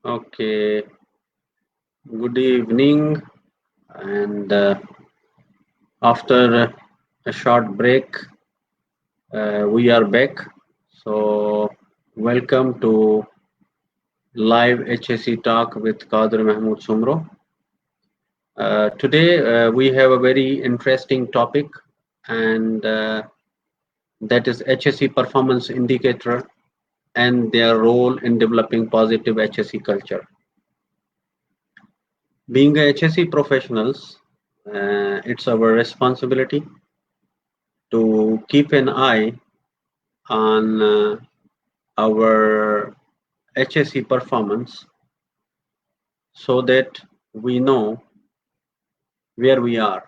Okay, good evening. And after a short break, we are back. So, welcome to live HSC talk with Qadir Mahmood Sumro. Today, we have a very interesting topic, and that is HSC performance indicator and their role in developing positive HSC culture. Being a HSC professionals, it's our responsibility to keep an eye on our HSE performance so that we know where we are.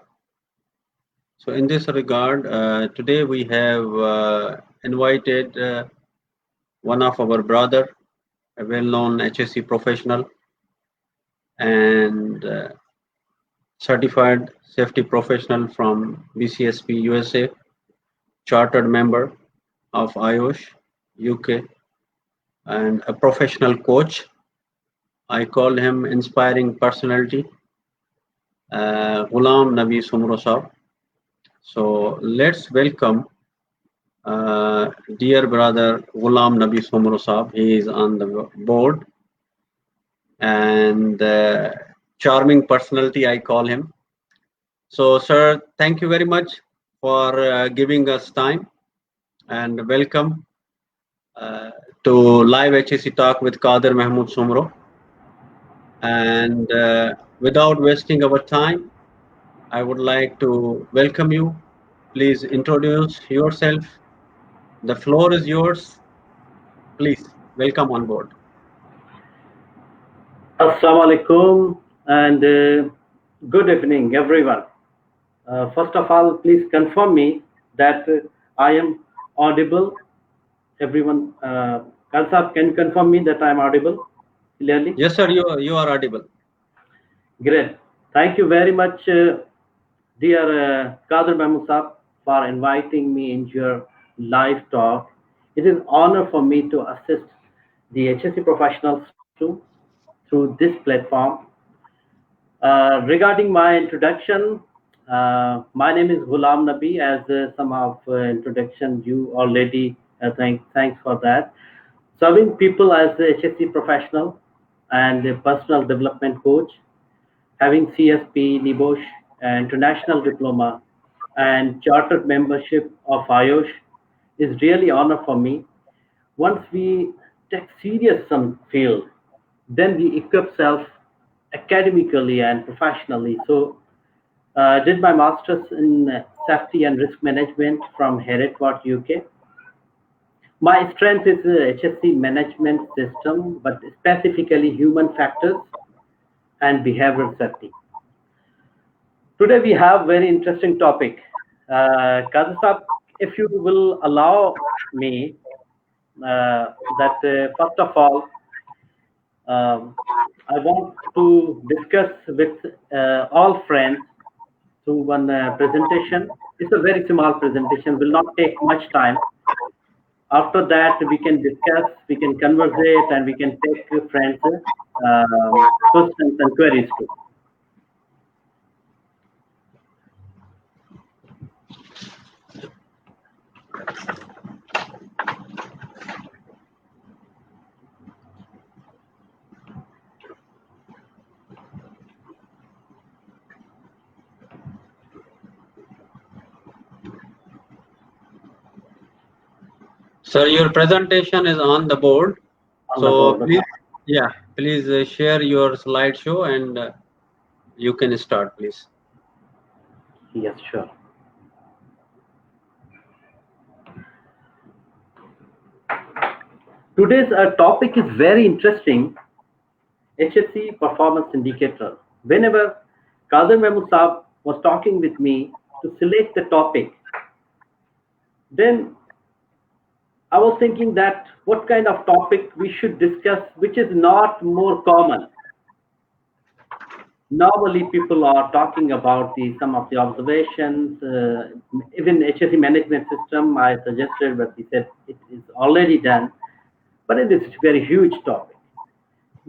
So in this regard, today we have invited one of our brother, a well-known HSE professional and certified safety professional from BCSP USA, chartered member of IOSH UK, and a professional coach. I call him inspiring personality, Ghulam Nabi Sumro Sahab. So let's welcome dear brother Ghulam Nabi Sumro Sahab. He is on the board and charming personality, I call him. So, sir, thank you very much for giving us time and welcome to live HSC talk with Qadir Mahmood Sumro. And without wasting our time, I would like to welcome you. Please introduce yourself. The floor is yours. Please welcome on board. Assalamu alaikum and good evening, everyone. First of all, please confirm me that I am audible. Everyone, Kalsab, can you confirm me that I am audible clearly? Yes, sir, you are audible. Great. Thank you very much, dear Qadir Mahmood Saab, for inviting me into your live talk. It is an honor for me to assist the HSC professionals too through this platform. Regarding my introduction, my name is Ghulam Nabi. As some of introduction you already thanks for that. Serving people as a HSC professional and a personal development coach, having CSP, NIBOSH, international diploma, and chartered membership of IOSH is really honor for me. Once we take serious some field, then we equip self academically and professionally. So did my master's in safety and risk management from Hereford, UK. My strength is HSC management system, but specifically human factors and behavioral safety. Today we have very interesting topic. Qadir Saab, if you will allow me, that first of all, I want to discuss with all friends through one presentation. It's a very small presentation, will not take much time. After that, we can discuss, we can conversate, and we can take friends' questions and queries too. Sir, your presentation is on the board. Please, yeah, please share your slideshow and you can start, please. Yes, sure. Today's topic is very interesting. HSC performance indicator. Whenever Qadir Mahmood Saab was talking with me to select the topic, then I was thinking that what kind of topic we should discuss, which is not more common. Normally, people are talking about some of the observations. Even HSC management system, I suggested, but he said it is already done. But it is a very huge topic.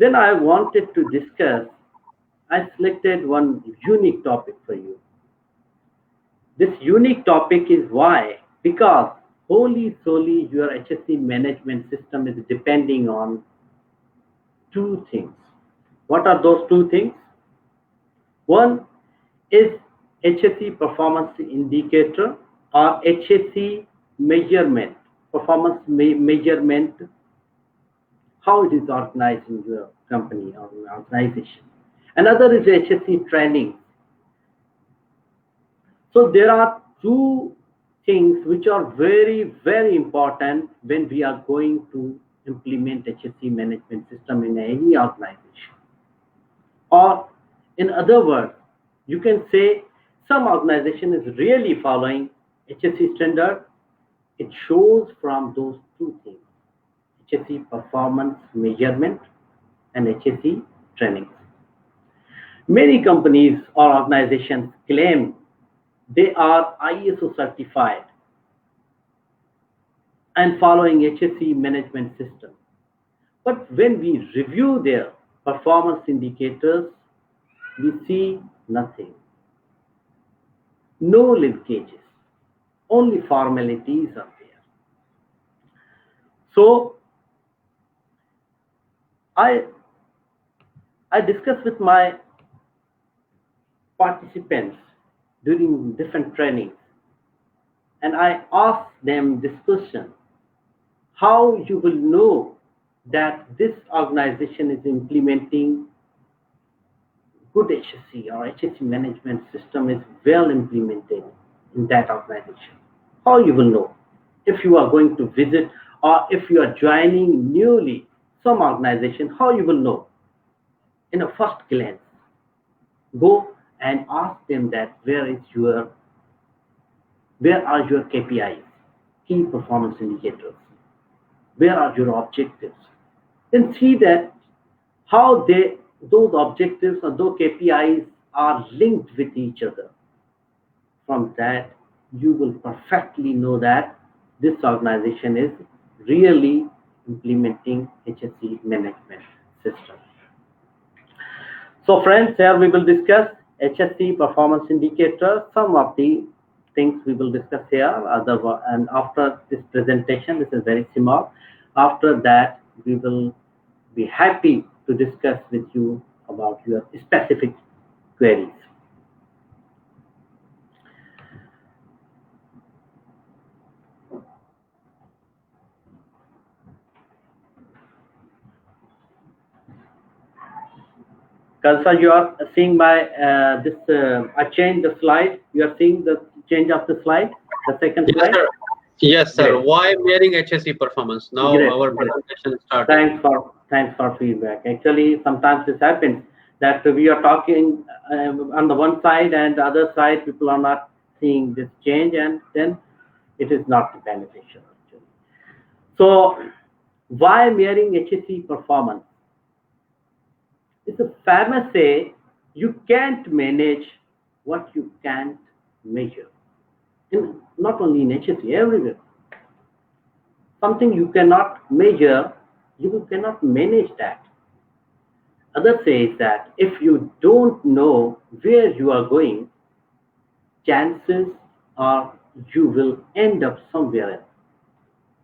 Then I wanted to discuss, I selected one unique topic for you. This unique topic is why? Because wholly solely your HSE management system is depending on two things. What are those two things? One is HSE performance indicator or HSE measurement, performance measurement, how it is organized in your company or organization. Another is HSE training. So there are two things which are very, very important when we are going to implement HSE management system in any organization. Or in other words, you can say some organization is really following HSE standard. It shows from those two things, HSE performance measurement and HSE training. Many companies or organizations claim they are ISO certified and following HSE management system. But when we review their performance indicators, we see nothing. No linkages, only formalities are there. So I discussed with my participants during different trainings, and I asked them this question: how you will know that this organization is implementing good HSE or HSE management system is well implemented in that organization? How you will know? If you are going to visit or if you are joining newly some organization, how you will know? In a first glance, go and ask them that where are your KPIs, key performance indicators? Where are your objectives? Then see that how those objectives or those KPIs are linked with each other. From that, you will perfectly know that this organization is really implementing HSE management system. So friends, here we will discuss HSE performance indicators. Some of the things we will discuss here, and after this presentation, this is very small. After that, we will be happy to discuss with you about your specific queries. Kalsa, you are seeing my I changed the slide. You are seeing the change of the slide, the second slide. Sir. Yes, sir. Great. Why measuring HSE performance? Now Great. our presentation started. Thanks for feedback. Actually, sometimes this happens that we are talking on the one side and the other side people are not seeing this change, and then it is not beneficial actually. So why measuring HSE performance? It's a famous say, you can't manage what you can't measure. Not only in HSE, everywhere. Something you cannot measure, you cannot manage that. Other says that if you don't know where you are going, chances are you will end up somewhere else.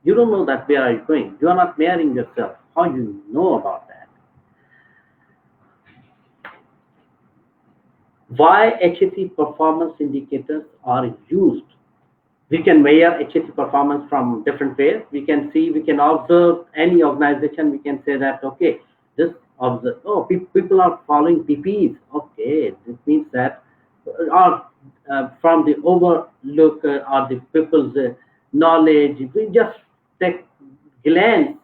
You don't know that where are you going. You are not measuring yourself. How you know about that? Why HSE performance indicators are used? We can measure HSE performance from different ways. We can observe any organization. We can say that, okay, people are following PPs. Okay, this means that, from the overlook or the people's knowledge, we just take glance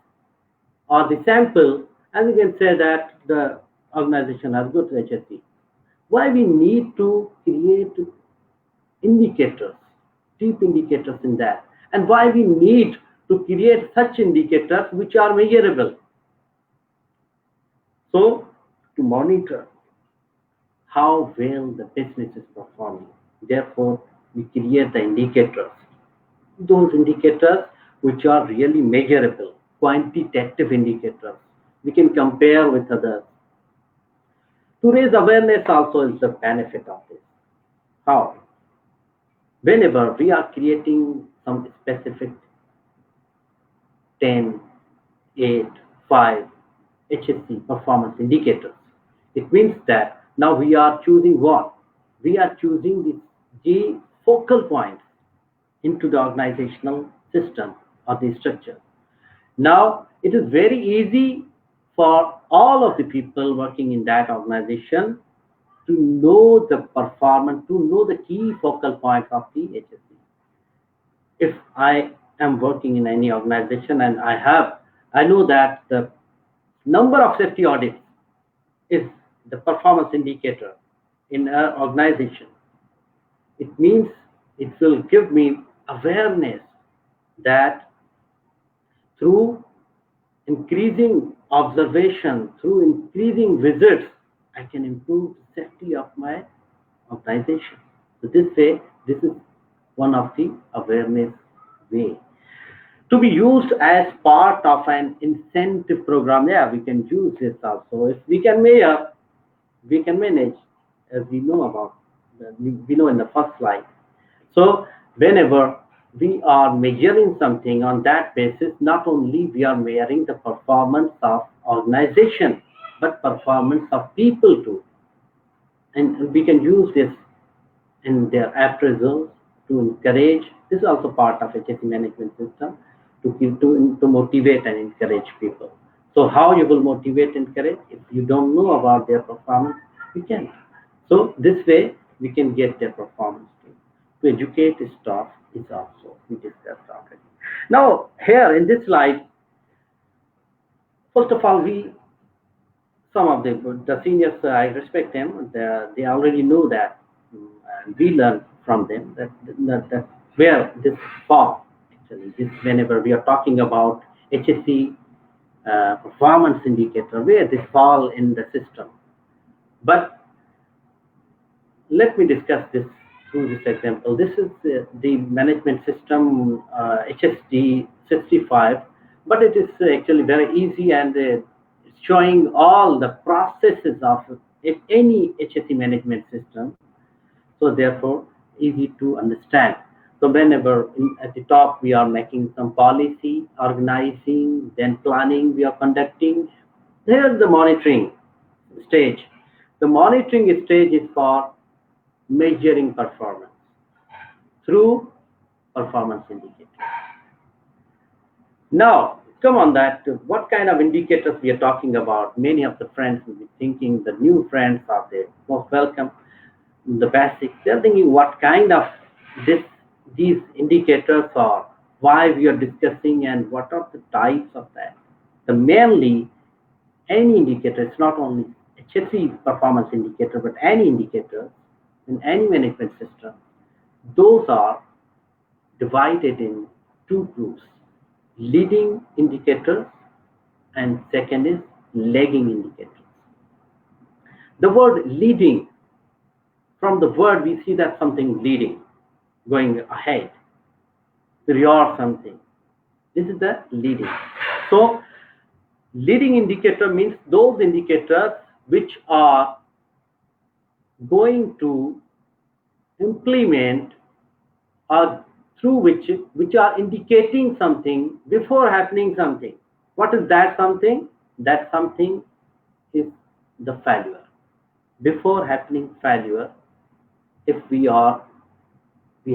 or the sample, and we can say that the organization has good HSE. Why we need to create indicators, deep indicators in that, and why we need to create such indicators which are measurable. So to monitor how well the business is performing, therefore we create the indicators. Those indicators which are really measurable, quantitative indicators, We can compare with others. To raise awareness also is the benefit of this. How? Whenever we are creating some specific 10, 8, 5 HSC performance indicators, it means that now we are choosing what? We are choosing the G focal points into the organizational system or the structure. Now, it is very easy for all of the people working in that organization to know the performance, to know the key focal points of the HSC. If I am working in any organization and I know that the number of safety audits is the performance indicator in an organization, it means it will give me awareness that through increasing observation, through increasing visits, I can improve the safety of my organization. So this way, this is one of the awareness way. To be used as part of an incentive program, yeah, we can use this also. If we can measure, we can manage, as we know about, we know in the first slide. So whenever we are measuring something on that basis, not only we are measuring the performance of organization, but performance of people too. And we can use this in their appraisals to encourage. This is also part of HSE management system to motivate and encourage people. So how you will motivate and encourage? If you don't know about their performance, you can't. So this way we can get their performance too. To educate staff is also we discussed already. Now here in this slide, first of all, some of the seniors, I respect them. They already know that, and we learn from them that where this fall actually. This whenever we are talking about HSE performance indicator, where this fall in the system. But let me discuss this through this example. This is the management system HSD 65, but it is actually very easy and showing all the processes of any HSE management system. So therefore, easy to understand. So whenever at the top we are making some policy, organizing, then planning we are conducting. Here's the monitoring stage. The monitoring stage is for measuring performance through performance indicators. Now, come on that, what kind of indicators we are talking about? Many of the friends will be thinking, the new friends are there, most welcome, the basics. They're thinking what kind of these indicators are, why we are discussing and what are the types of that. The mainly, any indicator, it's not only HSE performance indicator, but any indicator in any management system, those are divided in two groups. Leading indicators and second is lagging indicators. The word leading, from the word we see that something leading, going ahead, prior something. This is the leading. So leading indicator means those indicators which are going to implement or through which are indicating something before happening something. What is that something? That something is the failure. Before happening failure, if we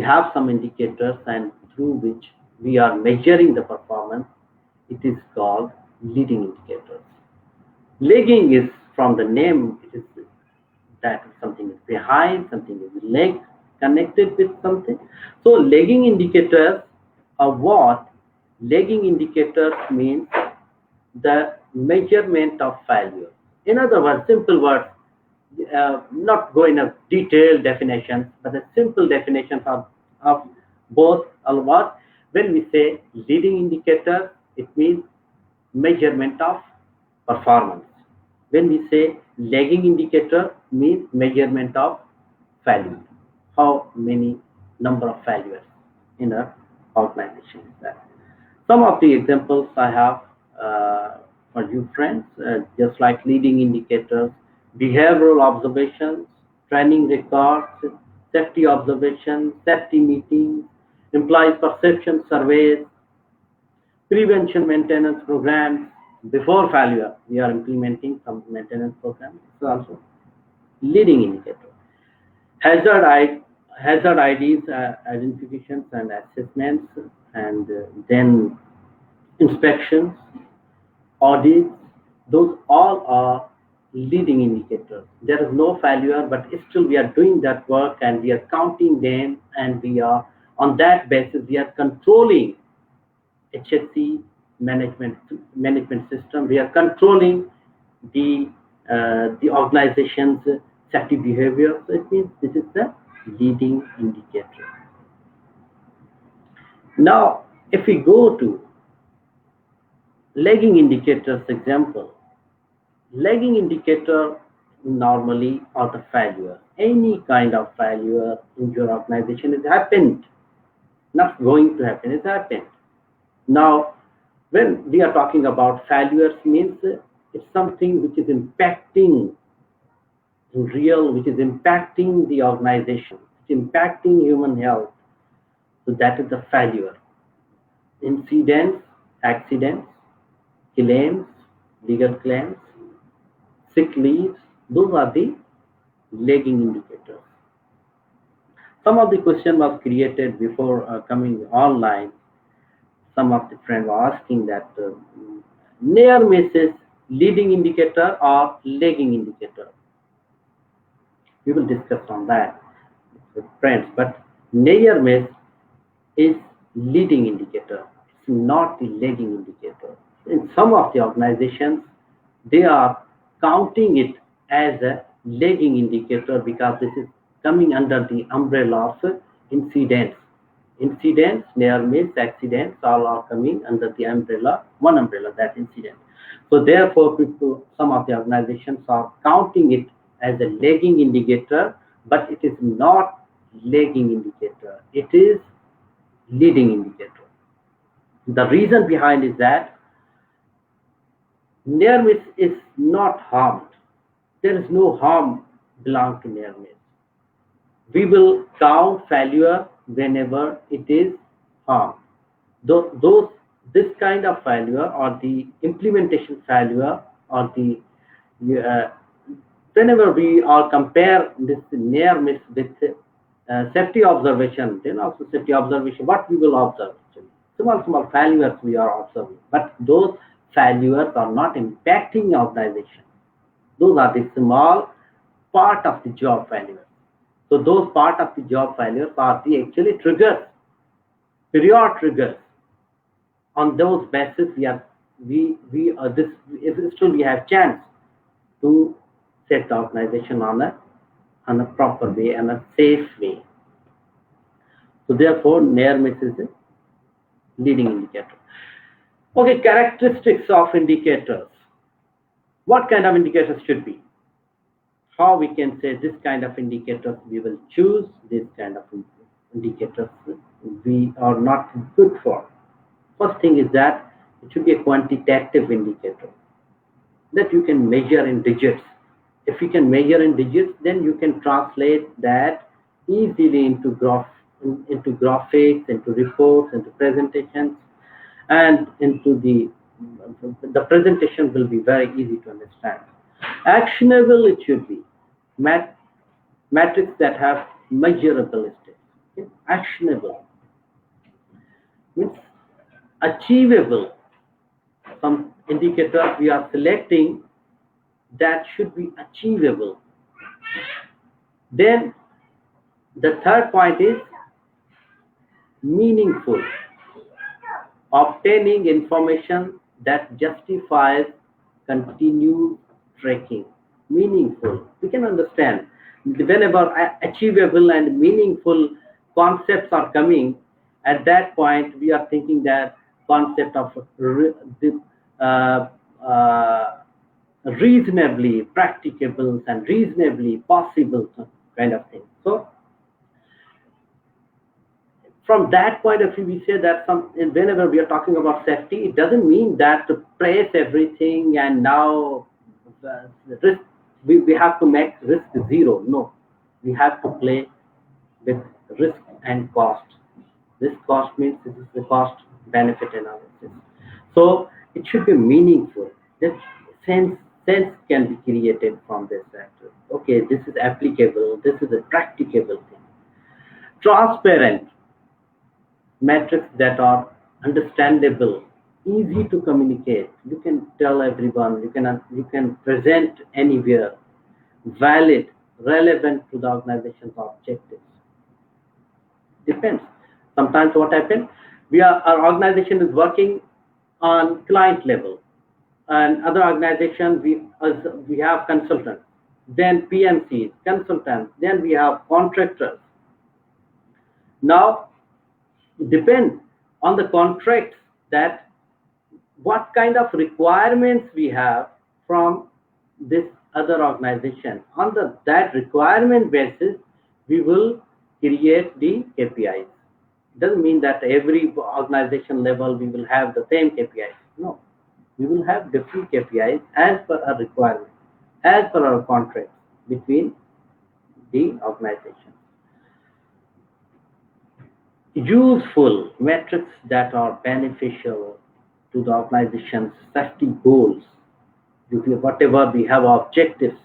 have some indicators and through which we are measuring the performance, it is called leading indicators. Lagging is from the name, it is that something is behind, something is lagged, connected with something. So lagging indicators are what? Lagging indicators means the measurement of failure. In other words, simple words, not going into detailed definitions, but the simple definitions of both are what? When we say leading indicator, it means measurement of performance. When we say lagging indicator, means measurement of failure. How many number of failures in an organization is that? Some of the examples I have for you friends, just like leading indicators, behavioral observations, training records, safety observations, safety meetings, employees perception surveys, prevention maintenance programs. Before failure, we are implementing some maintenance programs. It's also leading indicator. Hazard, hazard IDs, identifications and assessments, and then inspections, audits, those all are leading indicators. There is no failure, but still we are doing that work and we are counting them, and we are on that basis we are controlling HSE management system. We are controlling the organization's safety behavior. So it means this is the leading indicator. Now, if we go to lagging indicators example, lagging indicator normally are the failure. Any kind of failure in your organization has happened, not going to happen, it's happened. Now, when we are talking about failures, means it's something which is impacting in real, which is impacting the organization, it's impacting human health. So that is the failure. Incidents, accidents, claims, legal claims, sick leaves, those are the lagging indicators. Some of the question was created before coming online. Some of the friends were asking that near misses leading indicator or lagging indicator. We will discuss on that with friends, but near miss is leading indicator. It's not the lagging indicator. In some of the organizations, they are counting it as a lagging indicator because this is coming under the umbrella of incidents. Incidents, near miss, accidents, all are coming under the umbrella, one umbrella, that incident. So therefore, people, some of the organizations are counting it as a lagging indicator, but it is not lagging indicator. It is leading indicator. The reason behind is that near miss is not harmed. There is no harm belong to near miss. We will count failure whenever it is harm. This kind of failure or the implementation failure or the whenever we are compare this near miss with safety observation, then also safety observation, what we will observe actually. Small failures we are observing, but those failures are not impacting organization. Those are the small part of the job failure. So those part of the job failures are the actually triggers, period triggers. On those basis, we have chance to set the organization on a proper way and a safe way. So therefore, near miss is a leading indicator. Okay, characteristics of indicators. What kind of indicators should be? How we can say this kind of indicators we will choose, this kind of indicators we are not good for. First thing is that it should be a quantitative indicator that you can measure in digits. If you can measure in digits, then you can translate that easily into graphics, into reports, into presentations, and into the presentation will be very easy to understand. Actionable it should be. Metrics that have measurable steps. Okay? Actionable means achievable. Some indicators we are selecting that should be achievable. Then the third point is meaningful. Obtaining information that justifies continued tracking. Meaningful. We can understand whenever achievable and meaningful concepts are coming, at that point we are thinking that concept of reasonably practicable and reasonably possible kind of thing. So from that point of view, we say that whenever we are talking about safety, it doesn't mean that to praise everything and now the risk, we have to make risk zero. No, we have to play with risk and cost. This cost means this is the cost benefit analysis. So it should be meaningful. That sense can be created from this factor. Okay, this is applicable. This is a practicable thing. Transparent metrics that are understandable, easy to communicate. You can tell everyone. You can present anywhere. Valid, relevant to the organization's objectives. Depends. Sometimes what happens, our organization is working on client level, and other organizations we have consultants, then PMCs, consultants, then we have contractors. Now, it depends on the contracts that what kind of requirements we have from this other organization. On that requirement basis, we will create the KPIs. It doesn't mean that every organization level we will have the same KPIs. No, we will have different KPIs as per our requirement, as per our contract between the organizations. Useful metrics that are beneficial to the organization's safety goals. Whatever we have objectives,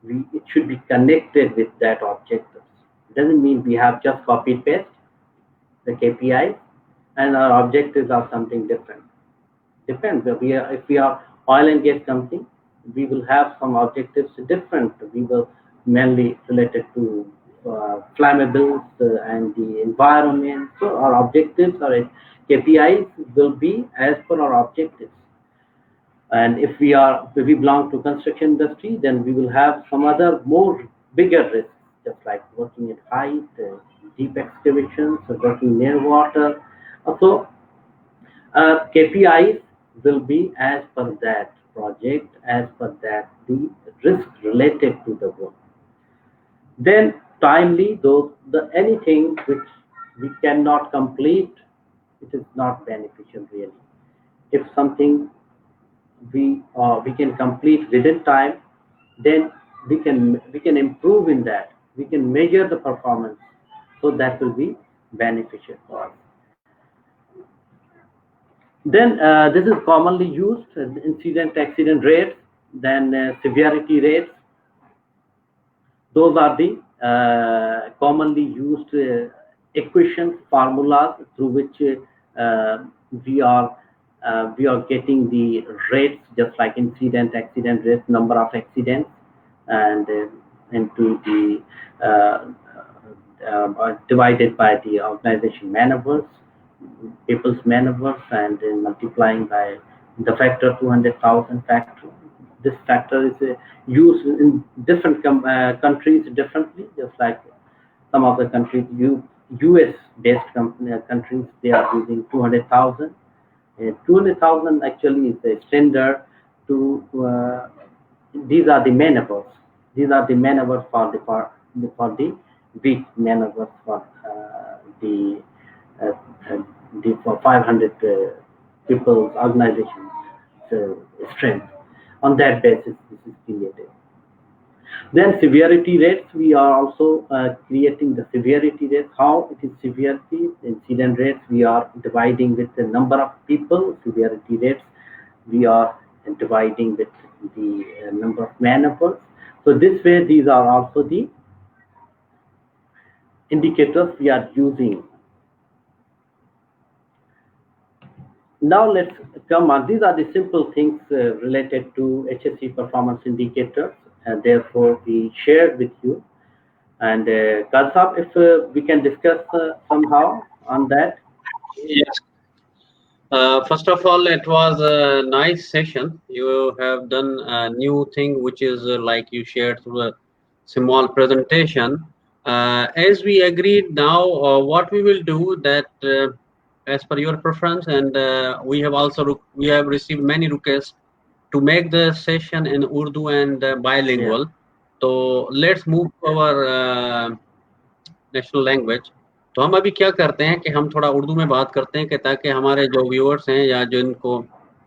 it should be connected with that objectives. It doesn't mean we have just copy paste the KPIs and our objectives are something different. Depends. If we are oil and gas company, we will have some objectives different. We will mainly related to flammables and the environment. So our objectives or KPIs will be as per our objectives. And if we belong to construction industry, then we will have some other more bigger risks, just like working at height, deep excavations, working near water. So KPIs will be as per that project, as per that the risk related to the work. Then timely, anything which we cannot complete, it is not beneficial really. If something we can complete within time, then we can improve in that. We can measure the performance, so that will be beneficial for us. Then this is commonly used incident-accident rates, then severity rates. Those are the commonly used equations, formulas through which we are getting the rates, just like incident-accident rates, number of accidents, and into the divided by the organization man-hours, people's man-hours, and then multiplying by the factor 200,000 factor. This factor is used in different countries differently, just like some of the countries, US-based countries, they are using 200,000. 200,000 actually is the standard to, these are the man-hours. These are the man-hours for the weak man-hours for for 500 people's organization strength. On that basis, this is created. Then severity rates, we are also creating the severity rates. How it is severity? Incident rates, we are dividing with the number of people. Severity rates, we are dividing with the number of man-hours. So this way, these are also the indicators we are using. Now let's come on. These are the simple things related to HSE performance indicators, and therefore we shared with you. And Kausab, if we can discuss somehow on that. Yes. First of all, it was a nice session. You have done a new thing, which is like you shared through a small presentation. As we agreed now, what we will do that as per your preference, and we have received many requests to make the session in Urdu and bilingual. Yeah. So let's move to our national language तो हम अभी क्या करते हैं कि हम थोड़ा उर्दू में बात करते हैं कि ताकि हमारे जो व्यूअर्स हैं या जो इनको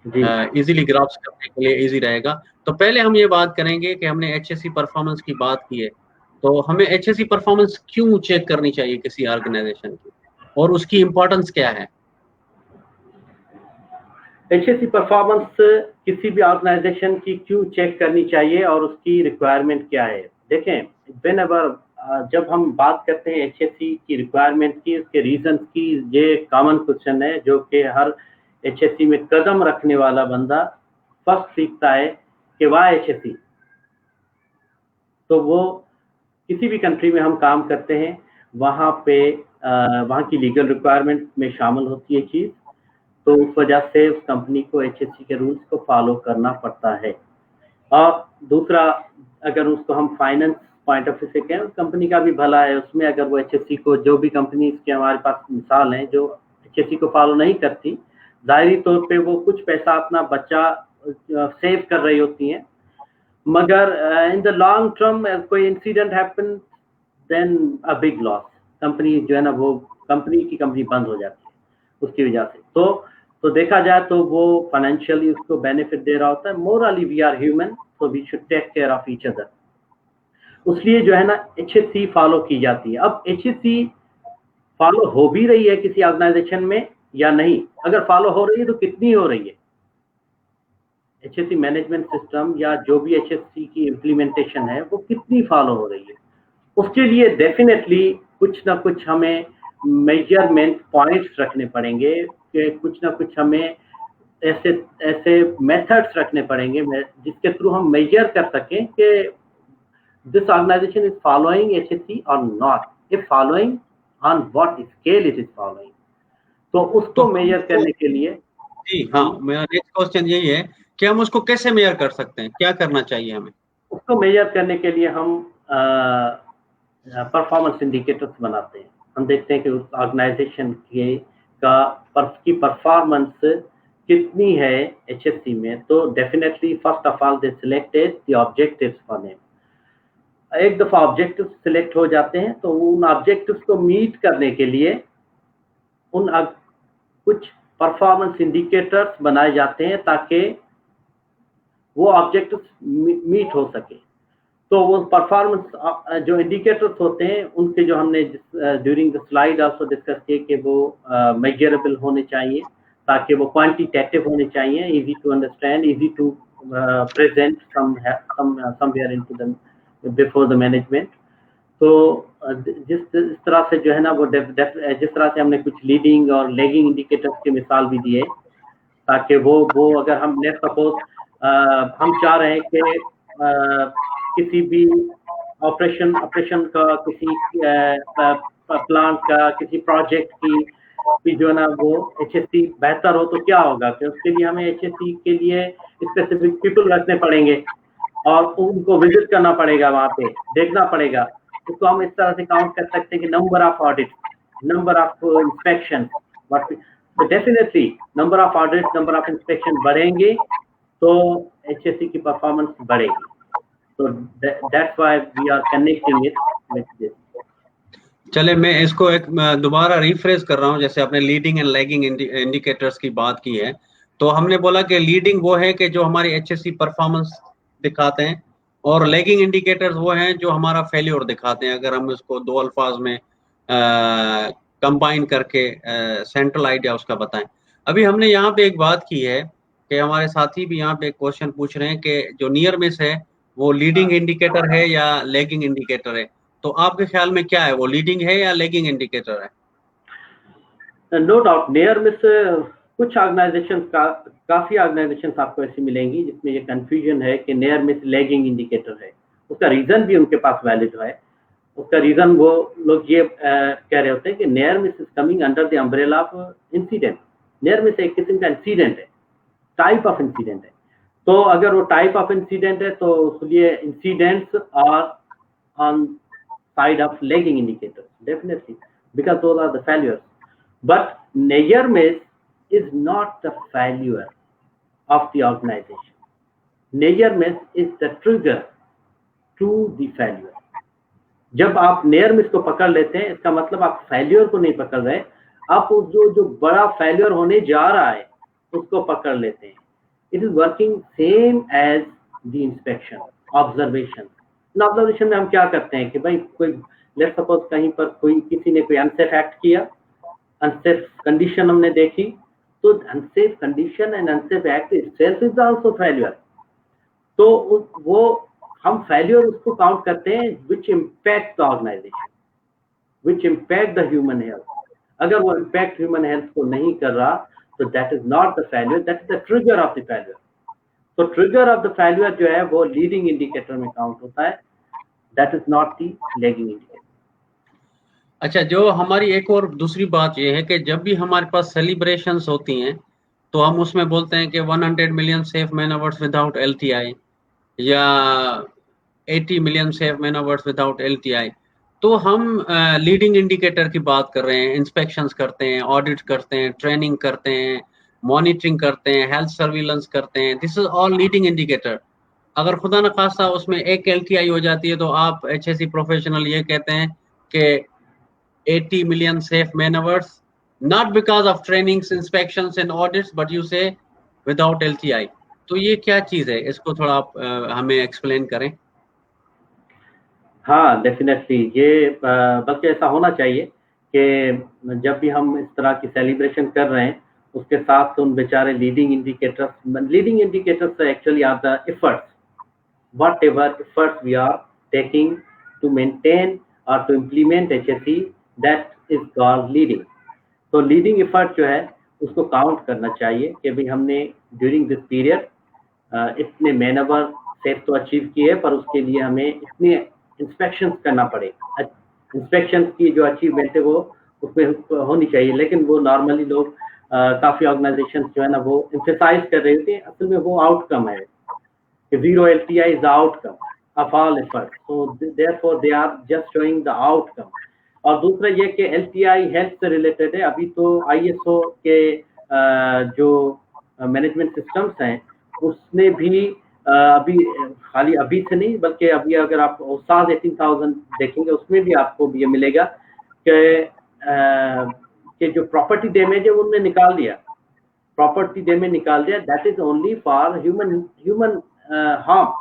जी इजीली ग्राफ्स करने के लिए इजी रहेगा। तो पहले हम ये बात करेंगे कि हमने एचएससी परफॉर्मेंस की बात की है, तो हमें एचएससी परफॉर्मेंस क्यों चेक करनी चाहिए किसी ऑर्गेनाइजेशन की, और उसकी इम्पोर्टेंस क्या है? एचएससी परफॉर्मेंस किसी भी ऑर्गेनाइजेशन की क्यों चेक करनी चाहिए और उसकी रिक्वायरमेंट क्या है? देखें, व्हेनेवर जब हम बात करते हैं एचएससी की रिक्वायरमेंट की, उसके रीजन की, ये कॉमन क्वेश्चन है जो कि हर एचएससी में कदम रखने वाला बंदा फर्स्ट सीखता है कि वाई एचएससी। तो वो किसी भी कंट्री में हम काम करते हैं, वहाँ पे वहाँ की लीगल रिक्वायरमेंट में शामिल होती है चीज़, तो उस वजह से उस कंपनी को एचएससी के रूल्स को फॉलो करना पड़ता है। और दूसरा, अगर उसको हम फाइनेंस पॉइंट ऑफ व्यू से कहें, उस कंपनी का भी भला है उसमें, अगर वो एचएससी को, जो भी कंपनी के हमारे पास मिसाल हैं जो एचएससी को फॉलो नहीं करती, ज़ाहिरी तौर पे वो कुछ पैसा अपना बच्चा सेव कर रही होती हैं, मगर इन द लॉन्ग टर्म कोई incident happen, then a big loss, company जो है ना वो कंपनी बंद हो जाती है उसकी वजह से। तो देखा जाए तो वो फाइनेंशियली उसको बेनिफिट दे रहा होता है, morally we are human, so we should take care of each other. उसलिए जो है ना एचएससी फॉलो की जाती है। अब एचएससी फॉलो हो भी रही है किसी ऑर्गेनाइजेशन में या नहीं, अगर फॉलो हो रही है तो कितनी हो रही है? एचएससी मैनेजमेंट सिस्टम या जो भी एचएससी की इम्प्लीमेंटेशन है वो कितनी फॉलो हो रही है? उसके लिए डेफिनेटली कुछ ना कुछ हमें मेजरमेंट पॉइंट्स रखने पड़ेंगे, कि कुछ ना कुछ हमें ऐसे ऐसे मेथड्स रखने पड़ेंगे जिसके थ्रू हम मेजर कर सकें कि this organisation is following HSC और not, if following, on what scale it is following. तो उसको मेजर करने के लिए जी हाँ, मेरा नेक्स्ट क्वेश्चन यही है कि हम उसको कैसे मेजर कर सकते हैं, क्या करना चाहिए हमें? उसको मेजर करने के लिए हम परफॉर्मेंस इंडिकेटर्स बनाते हैं। हम देखते हैं कि उस ऑर्गेनाइजेशन की परफॉर्मेंस कितनी है एचएससी में। तो definitely first of all they selected the objectives for them. एक दफ़ा ऑब्जेक्टिव्स सिलेक्ट हो जाते हैं तो उन ऑब्जेक्टिव्स को मीट करने के लिए कुछ परफॉर्मेंस इंडिकेटर्स बनाए जाते हैं ताकि वो ऑब्जेक्टिव्स मीट हो सके। तो वो परफॉर्मेंस जो इंडिकेटर्स होते हैं उनके, जो हमने during the slide also discuss किए, कि वो मेजरेबल होने चाहिए, ताकि वो क्वांटिटेटिव होने चाहिए, easy to understand, easy to present somewhere into the before the management. तो जिस तरह से जो है ना वो जिस तरह से हमने कुछ लीडिंग और लैगिंग इंडिकेटर्स की मिसाल भी दिए, ताकि वो अगर हम लेट्स सपोज हम चाह रहे हैं कि किसी भी ऑपरेशन का, किसी प्लांट का, किसी प्रोजेक्ट की जो है ना वो एचएससी बेहतर हो, तो क्या होगा कि उसके लिए हमें एचएससी के लिए स्पेसिफिक पीपल रखने पड़ेंगे और उनको विजिट करना पड़ेगा, वहाँ पे देखना पड़ेगा। उसको हम इस तरह से काउंट कर सकते हैं कि number of audit, number of inspection, तो definitely number of audit, number of inspection बढ़ेंगे तो एचएससी की परफॉर्मेंस बढ़ेगी। तो that's why we are connecting it with this. चले, मैं इसको एक दोबारा रिफ्रेश कर रहा हूँ। जैसे आपने लीडिंग एंड लैगिंग इंडिकेटर्स की बात की है, तो हमने बोला कि लीडिंग वो है कि जो हमारी एचएससी परफॉर्मेंस दिखाते हैं, और लैगिंग इंडिकेटर्स वो हैं जो हमारा फेल्योर दिखाते हैं, अगर हम इसको दो अल्फाज में कंबाइन करके सेंट्रल आइडिया उसका बताएं। अभी हमने यहाँ पे एक बात की है कि हमारे साथी भी यहाँ पे एक क्वेश्चन पूछ रहे हैं कि जो नियर मिस है वो लीडिंग इंडिकेटर है या लैगिंग इंडिकेटर है, तो आपके ख्याल में क्या है, वो लीडिंग है या लैगिंग इंडिकेटर है? नो डाउट नियर मिस, कुछ ऑर्गेनाइजेशन काफी ऑर्गेनाइजेशन आपको ऐसी मिलेंगी जिसमें ये कंफ्यूजन है कि नियर मिस लैगिंग इंडिकेटर है। उसका रीजन भी उनके पास वैलिड है। उसका रीजन वो लोग ये कह रहे होते हैं कि near miss is coming under the umbrella of incident. Near miss एक किस्म का इंसिडेंट है, टाइप ऑफ इंसिडेंट है। तो अगर वो टाइप ऑफ इंसिडेंट है तो उसलिए incidents are on side of lagging indicators, definitely, because those are the failures. But near miss is not the failure of the organization. Near miss is the trigger to the failure. जब आप near miss को पकड़ लेते हैं, इसका मतलब आप failure को नहीं पकड़ रहे, आप जो बड़ा फेल्योर होने जा रहा है उसको पकड़ लेते हैं। It is working same as the inspection, observation. Observation में हम क्या करते हैं कि भाई कोई लेट्स सपोज कहीं पर किसी ने कोई अनसेफ एक्ट किया, अनसेफ कंडीशन हमने देखी, तो unsafe condition and unsafe act itself is also failure. तो वो हम फेल्योर उसको काउंट करते हैं which impact the organisation, which impact the human health. अगर वो इम्पैक्ट ह्यूमन हेल्थ को नहीं कर रहा, तो that is not the failure, that is the trigger of the failure. तो ट्रिगर ऑफ द फेल्योर जो है वो लीडिंग इंडिकेटर में काउंट होता है, that is not the lagging indicator. अच्छा, जो हमारी एक और दूसरी बात ये है कि जब भी हमारे पास सेलिब्रेशंस होती हैं तो हम उसमें बोलते हैं कि 100 million safe man hours without LTI या 80 million safe man hours without LTI. तो हम लीडिंग इंडिकेटर की बात कर रहे हैं, इंस्पेक्शंस करते हैं, ऑडिट करते हैं, ट्रेनिंग करते हैं, मॉनिटरिंग करते हैं, हेल्थ सर्विलेंस करते हैं, this is all leading indicator. अगर खुदा न खास्ता उसमें एक एलटीआई हो जाती है तो आप एचएससी प्रोफेशनल ये कहते हैं कि 80 million safe man hours, not because of trainings, inspections and audits, but you say without LTI। तो ये क्या चीज है, इसको थोड़ा आप हमें एक्सप्लेन करें। हाँ डेफिनेटली, ये बल्कि ऐसा होना चाहिए कि जब भी हम इस तरह की सेलिब्रेशन कर रहे हैं उसके साथ उन बेचारे leading indicators actually are the efforts, whatever efforts we are taking to maintain or to implement HSE, that is called leading। तो लीडिंग एफर्ट जो है उसको काउंट करना चाहिए कि भाई हमने ड्यूरिंग दिस पीरियड इतने मैन आवर सेफ तो अचीव किए, पर उसके लिए हमें इतने इंस्पेक्शंस करना पड़े। इंस्पेक्शंस की जो अचीवमेंट है वो उसमें होनी चाहिए, लेकिन वो नॉर्मली लोग काफ़ी ऑर्गेनाइजेशन जो है ना वो एम्फेसाइज कर रहे थे, असल में वो आउटकम है। Zero LTI is the outcome of all efforts, so therefore they are just showing the outcome। और दूसरा ये कि LTI हेल्थ से रिलेटेड है। अभी तो ISO के जो मैनेजमेंट सिस्टम्स हैं उसने भी अभी खाली अभी से नहीं बल्कि अभी अगर आप OSAS 18,000 देखेंगे उसमें भी आपको ये मिलेगा कि जो प्रॉपर्टी डैमेज है उनने निकाल दिया, प्रॉपर्टी डैमेज निकाल दिया, that is only for human harm.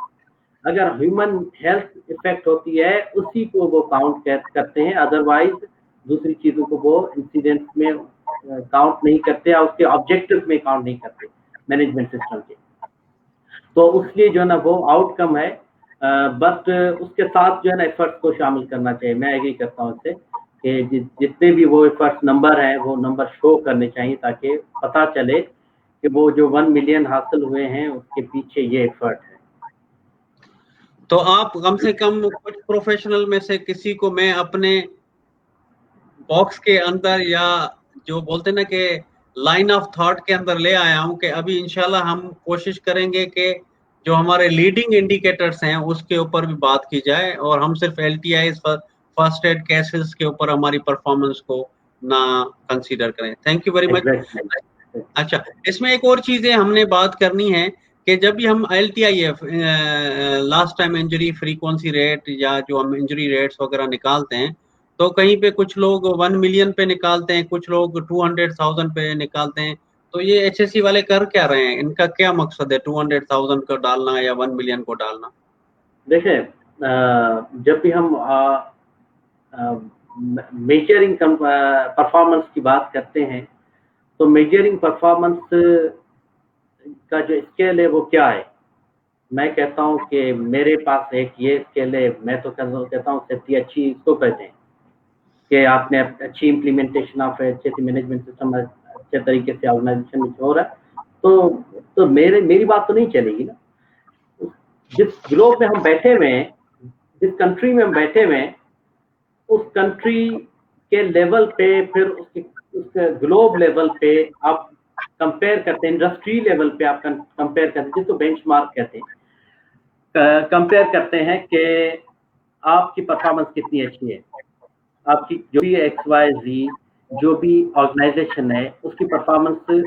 अगर ह्यूमन हेल्थ इफेक्ट होती है उसी को वो काउंट करते हैं, अदरवाइज दूसरी चीजों को वो इंसिडेंट में काउंट नहीं करते या उसके ऑब्जेक्टिव में काउंट नहीं करते मैनेजमेंट सिस्टम के। तो उसलिए जो है ना वो आउटकम है, बट उसके साथ जो है ना एफर्ट्स को शामिल करना चाहिए। मैं एग्री करता हूँ इससे कि जितने भी वो एफर्ट्स नंबर हैं वो नंबर शो करने चाहिए ताकि पता चले कि वो जो 1 मिलियन हासिल हुए हैं उसके पीछे ये एफर्ट है। तो आप कम से कम कुछ प्रोफेशनल में से किसी को मैं अपने बॉक्स के अंदर या जो बोलते ना कि लाइन ऑफ थॉट के अंदर ले आया हूं कि अभी इंशाल्लाह हम कोशिश करेंगे कि जो हमारे लीडिंग इंडिकेटर्स हैं उसके ऊपर भी बात की जाए और हम सिर्फ LTI फर्स्ट एड केसेस के ऊपर हमारी परफॉर्मेंस को ना कंसीडर करें। Thank you very much. अच्छा, इसमें एक और चीजें हमने बात करनी है कि जब भी हम LTI last time injury frequency rate या जो हम इंजरी रेट्स वगैरह निकालते हैं तो कहीं पे कुछ लोग 1 मिलियन पे निकालते हैं, कुछ लोग 200,000 पे निकालते हैं। तो ये HSE वाले कर क्या रहे हैं, इनका क्या मकसद है 200,000 को डालना या 1 मिलियन को डालना? देखिए, जब भी हम मेजरिंग परफॉर्मेंस की बात करते हैं तो मेजरिंग परफॉर्मेंस का जो स्केल है वो क्या है, मैं कहता हूँ कि मेरे पास एक ये स्केल है। मैं तो कहता हूँ सेफ्टी अच्छी इसको कहते हैं कि आपने अच्छी implementation of HSE management system अच्छे तरीके से ऑर्गेनाइजेशन में हो रहा है तो मेरी बात तो नहीं चलेगी ना। जिस ग्लोब में हम बैठे हुए हैं, जिस कंट्री में हम बैठे हुए हैं, उस कंट्री के लेवल पे फिर उसके ग्लोब लेवल पे आप कंपेयर करते हैं, इंडस्ट्री लेवल पे आप कंपेयर करते हैं, जिसको बेंचमार्क कहते हैं, कंपेयर करते हैं कि आपकी परफॉर्मेंस कितनी अच्छी है, आपकी जो भी XYZ जो भी ऑर्गेनाइजेशन है उसकी परफॉर्मेंस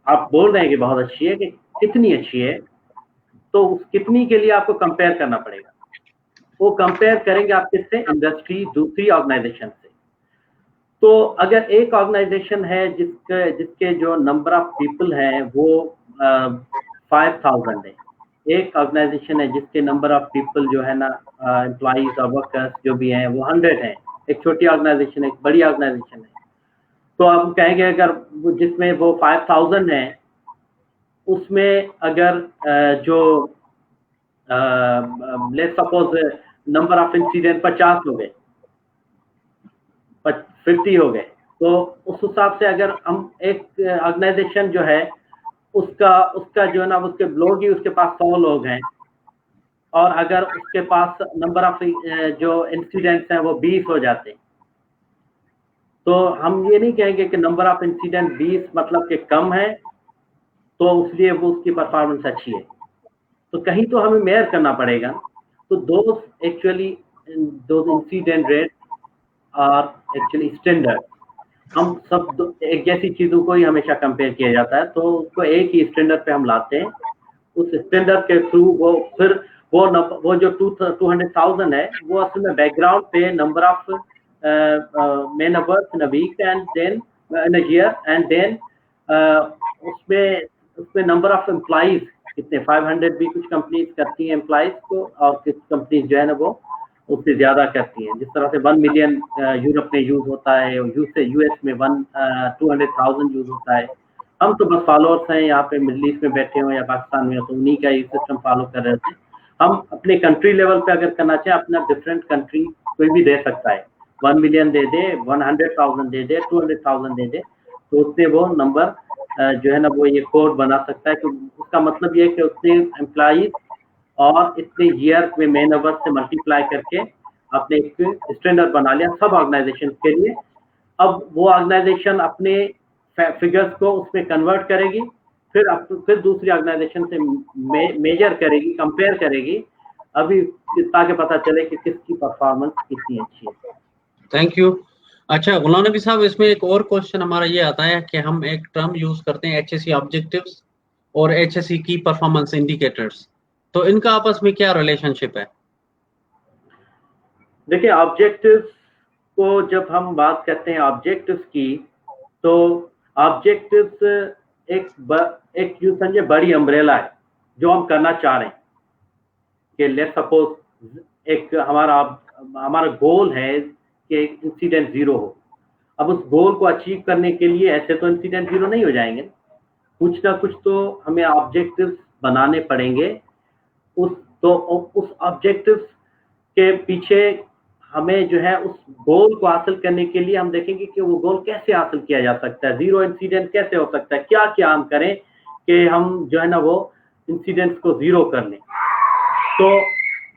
आप बोल रहे हैं कि बहुत अच्छी है, कि कितनी अच्छी है, तो उस कितनी के लिए आपको कंपेयर करना पड़ेगा। वो कंपेयर करेंगे आप किससे, इंडस्ट्री दूसरी ऑर्गेनाइजेशन से। तो अगर एक ऑर्गेनाइजेशन है जिसके जो नंबर ऑफ पीपल है वो 5000 है, एक ऑर्गेनाइजेशन है जिसके नंबर ऑफ पीपल जो है ना एम्प्लॉइज और वर्कर्स जो भी हैं वो 100 है, एक छोटी ऑर्गेनाइजेशन है, एक बड़ी ऑर्गेनाइजेशन है, तो हम कहेंगे अगर जिसमें वो 5000 है उसमें अगर जो let's suppose number of incident 50 हो गए, 50 हो गए, तो उस हिसाब से अगर हम एक ऑर्गेनाइजेशन जो है उसका जो है ना उसके लोग ही उसके पास 100 लोग हैं और अगर उसके पास नंबर ऑफ जो इंसिडेंट्स हैं वो 20 हो जाते हैं, तो हम ये नहीं कहेंगे कि नंबर ऑफ इंसिडेंट 20 मतलब कि कम है तो इसलिए वो उसकी परफॉर्मेंस अच्छी है। तो कहीं तो हमें मेजर करना पड़ेगा। तो दो इंसिडेंट रेट और एक्चुअली स्टैंडर्ड, हम सब एक जैसी चीजों को ही हमेशा कंपेयर किया जाता है, तो उसको एक ही स्टैंडर्ड पे हम लाते हैं। उस स्टैंडर्ड के थ्रू वो फिर वो जो 200,000 है वो असल में बैकग्राउंड पे number of man hours in a week and then in a year and then उसमें नंबर ऑफ एम्प्लॉइज कितने 500 भी कुछ कंपनीज करती हैं एम्प्लॉइज को, और कुछ कंपनीज जो है ना वो उससे ज्यादा करती हैं। जिस तरह से 1 मिलियन यूरोप में यूज होता है, यूएस में 200,000 यूज होता है। हम तो बस फॉलोअर्स हैं, यहाँ पे मिडिल ईस्ट में बैठे हो या पाकिस्तान में हो तो उन्हीं का ही सिस्टम फॉलो कर रहे थे। हम अपने कंट्री लेवल पे अगर करना चाहें, अपना डिफरेंट कंट्री कोई भी दे सकता है, 1 मिलियन दे दे, 100,000 दे दे, 200,000 दे दे, तो उससे वो नंबर जो है ना वो ये कोड बना सकता है। तो उसका मतलब ये है कि उसने एम्प्लॉइज और इतने ईयर में मैन आवर्स से मल्टीप्लाई करके आपने एक स्टैंडर्ड बना लिया सब ऑर्गेनाइजेशन के लिए। अब वो ऑर्गेनाइजेशन अपने फिगर्स को उसमें कन्वर्ट करेगी, फिर दूसरी ऑर्गेनाइजेशन से मेजर करेगी, कंपेयर करेगी, अभी ताकि पता चले कि किसकी परफॉर्मेंस कितनी अच्छी है। Thank you. अच्छा गुलाम नबी साहब, इसमें एक और क्वेश्चन हमारा ये आता है कि हम एक टर्म यूज करते हैं HSE ऑब्जेक्टिव्स और HSE की परफॉर्मेंस इंडिकेटर्स, तो इनका आपस में क्या रिलेशनशिप है? देखिए ऑब्जेक्टिव्स को जब हम बात करते हैं ऑब्जेक्टिव्स की, तो ऑब्जेक्टिव्स एक यूं समझे बड़ी अम्ब्रेला है जो हम करना चाह रहे हैं कि लेट्स सपोज एक हमारा गोल है कि इंसिडेंट 0 हो। अब उस गोल को अचीव करने के लिए ऐसे तो इंसिडेंट 0 नहीं हो जाएंगे, कुछ ना कुछ तो हमें ऑब्जेक्टिव्स बनाने पड़ेंगे। उस ऑब्जेक्टिव्स के पीछे हमें जो है उस गोल को हासिल करने के लिए हम देखेंगे कि वो गोल कैसे हासिल किया जा सकता है, 0 इंसिडेंट कैसे हो सकता है, क्या क्या हम करें कि हम जो है ना वो इंसिडेंट्स को 0 कर लें।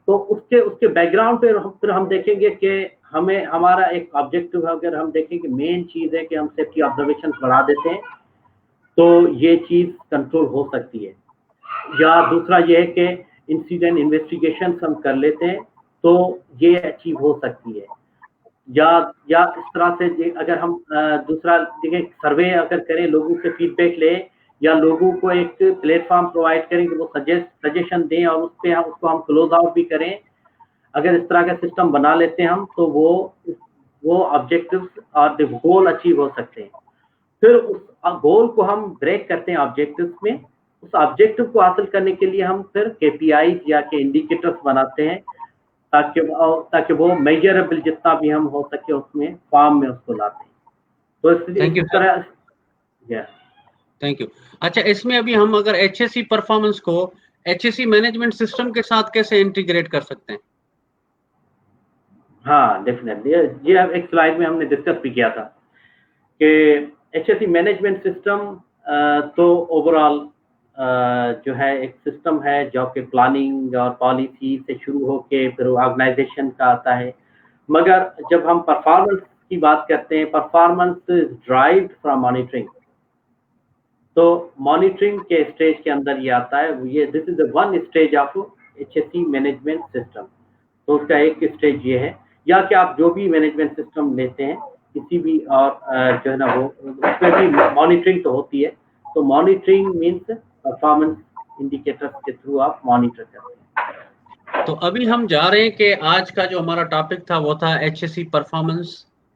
तो उसके बैकग्राउंड पे फिर हम देखेंगे कि हमें हमारा एक ऑब्जेक्टिव अगर हम देखें कि मेन चीज है कि हम सेफ्टी ऑब्जर्वेशन बढ़ा देते हैं तो ये चीज कंट्रोल हो सकती है, या दूसरा ये है कि इंसिडेंट इन्वेस्टिगेशन हम कर लेते हैं तो ये अचीव हो सकती है, या इस तरह से अगर हम दूसरा देखें सर्वे अगर करें, लोगों से फीडबैक लें या लोगों को एक प्लेटफॉर्म प्रोवाइड करें कि वो सजेशन दें और उसको हम क्लोज आउट भी करें। अगर इस तरह का सिस्टम बना लेते हैं हम तो वो ऑब्जेक्टिव्स और गोल अचीव हो सकते हैं। फिर उस गोल को हम ब्रेक करते हैं ऑब्जेक्टिव्स में। उस ऑब्जेक्टिव को हासिल करने के लिए हम फिर KPIs या के इंडिकेटर्स बनाते हैं ताकि वो मेजरेबल जितना भी हम हो सके उसमें फॉर्म में उसको लाते हैं। तो इस तरह थैंक यू। अच्छा, इसमें अभी हम अगर HSE परफॉर्मेंस को HSE मैनेजमेंट सिस्टम के साथ कैसे इंटीग्रेट कर सकते हैं? हाँ डेफिनेटली, ये एक स्लाइड में हमने डिस्कस भी किया था कि HSE मैनेजमेंट सिस्टम तो ओवरऑल जो है एक सिस्टम है जो कि प्लानिंग और पॉलिसी से शुरू होके फिर ऑर्गेनाइजेशन का आता है। मगर जब हम परफॉर्मेंस की बात करते हैं, performance is derived from monitoring. तो मॉनिटरिंग के स्टेज के अंदर ये आता है, ये this is the one stage of HSE management system. तो उसका एक स्टेज ये है, या कि आप जो भी मैनेजमेंट सिस्टम लेते हैं किसी भी और जो है ना वो उसमें भी मॉनिटरिंग तो होती है। तो मॉनिटरिंग मीन्स परफॉर्मेंस इंडिकेटर्स के थ्रू आप मॉनिटर करते हैं। तो अभी हम जा रहे हैं कि आज का जो हमारा टॉपिक था वो था HSE performance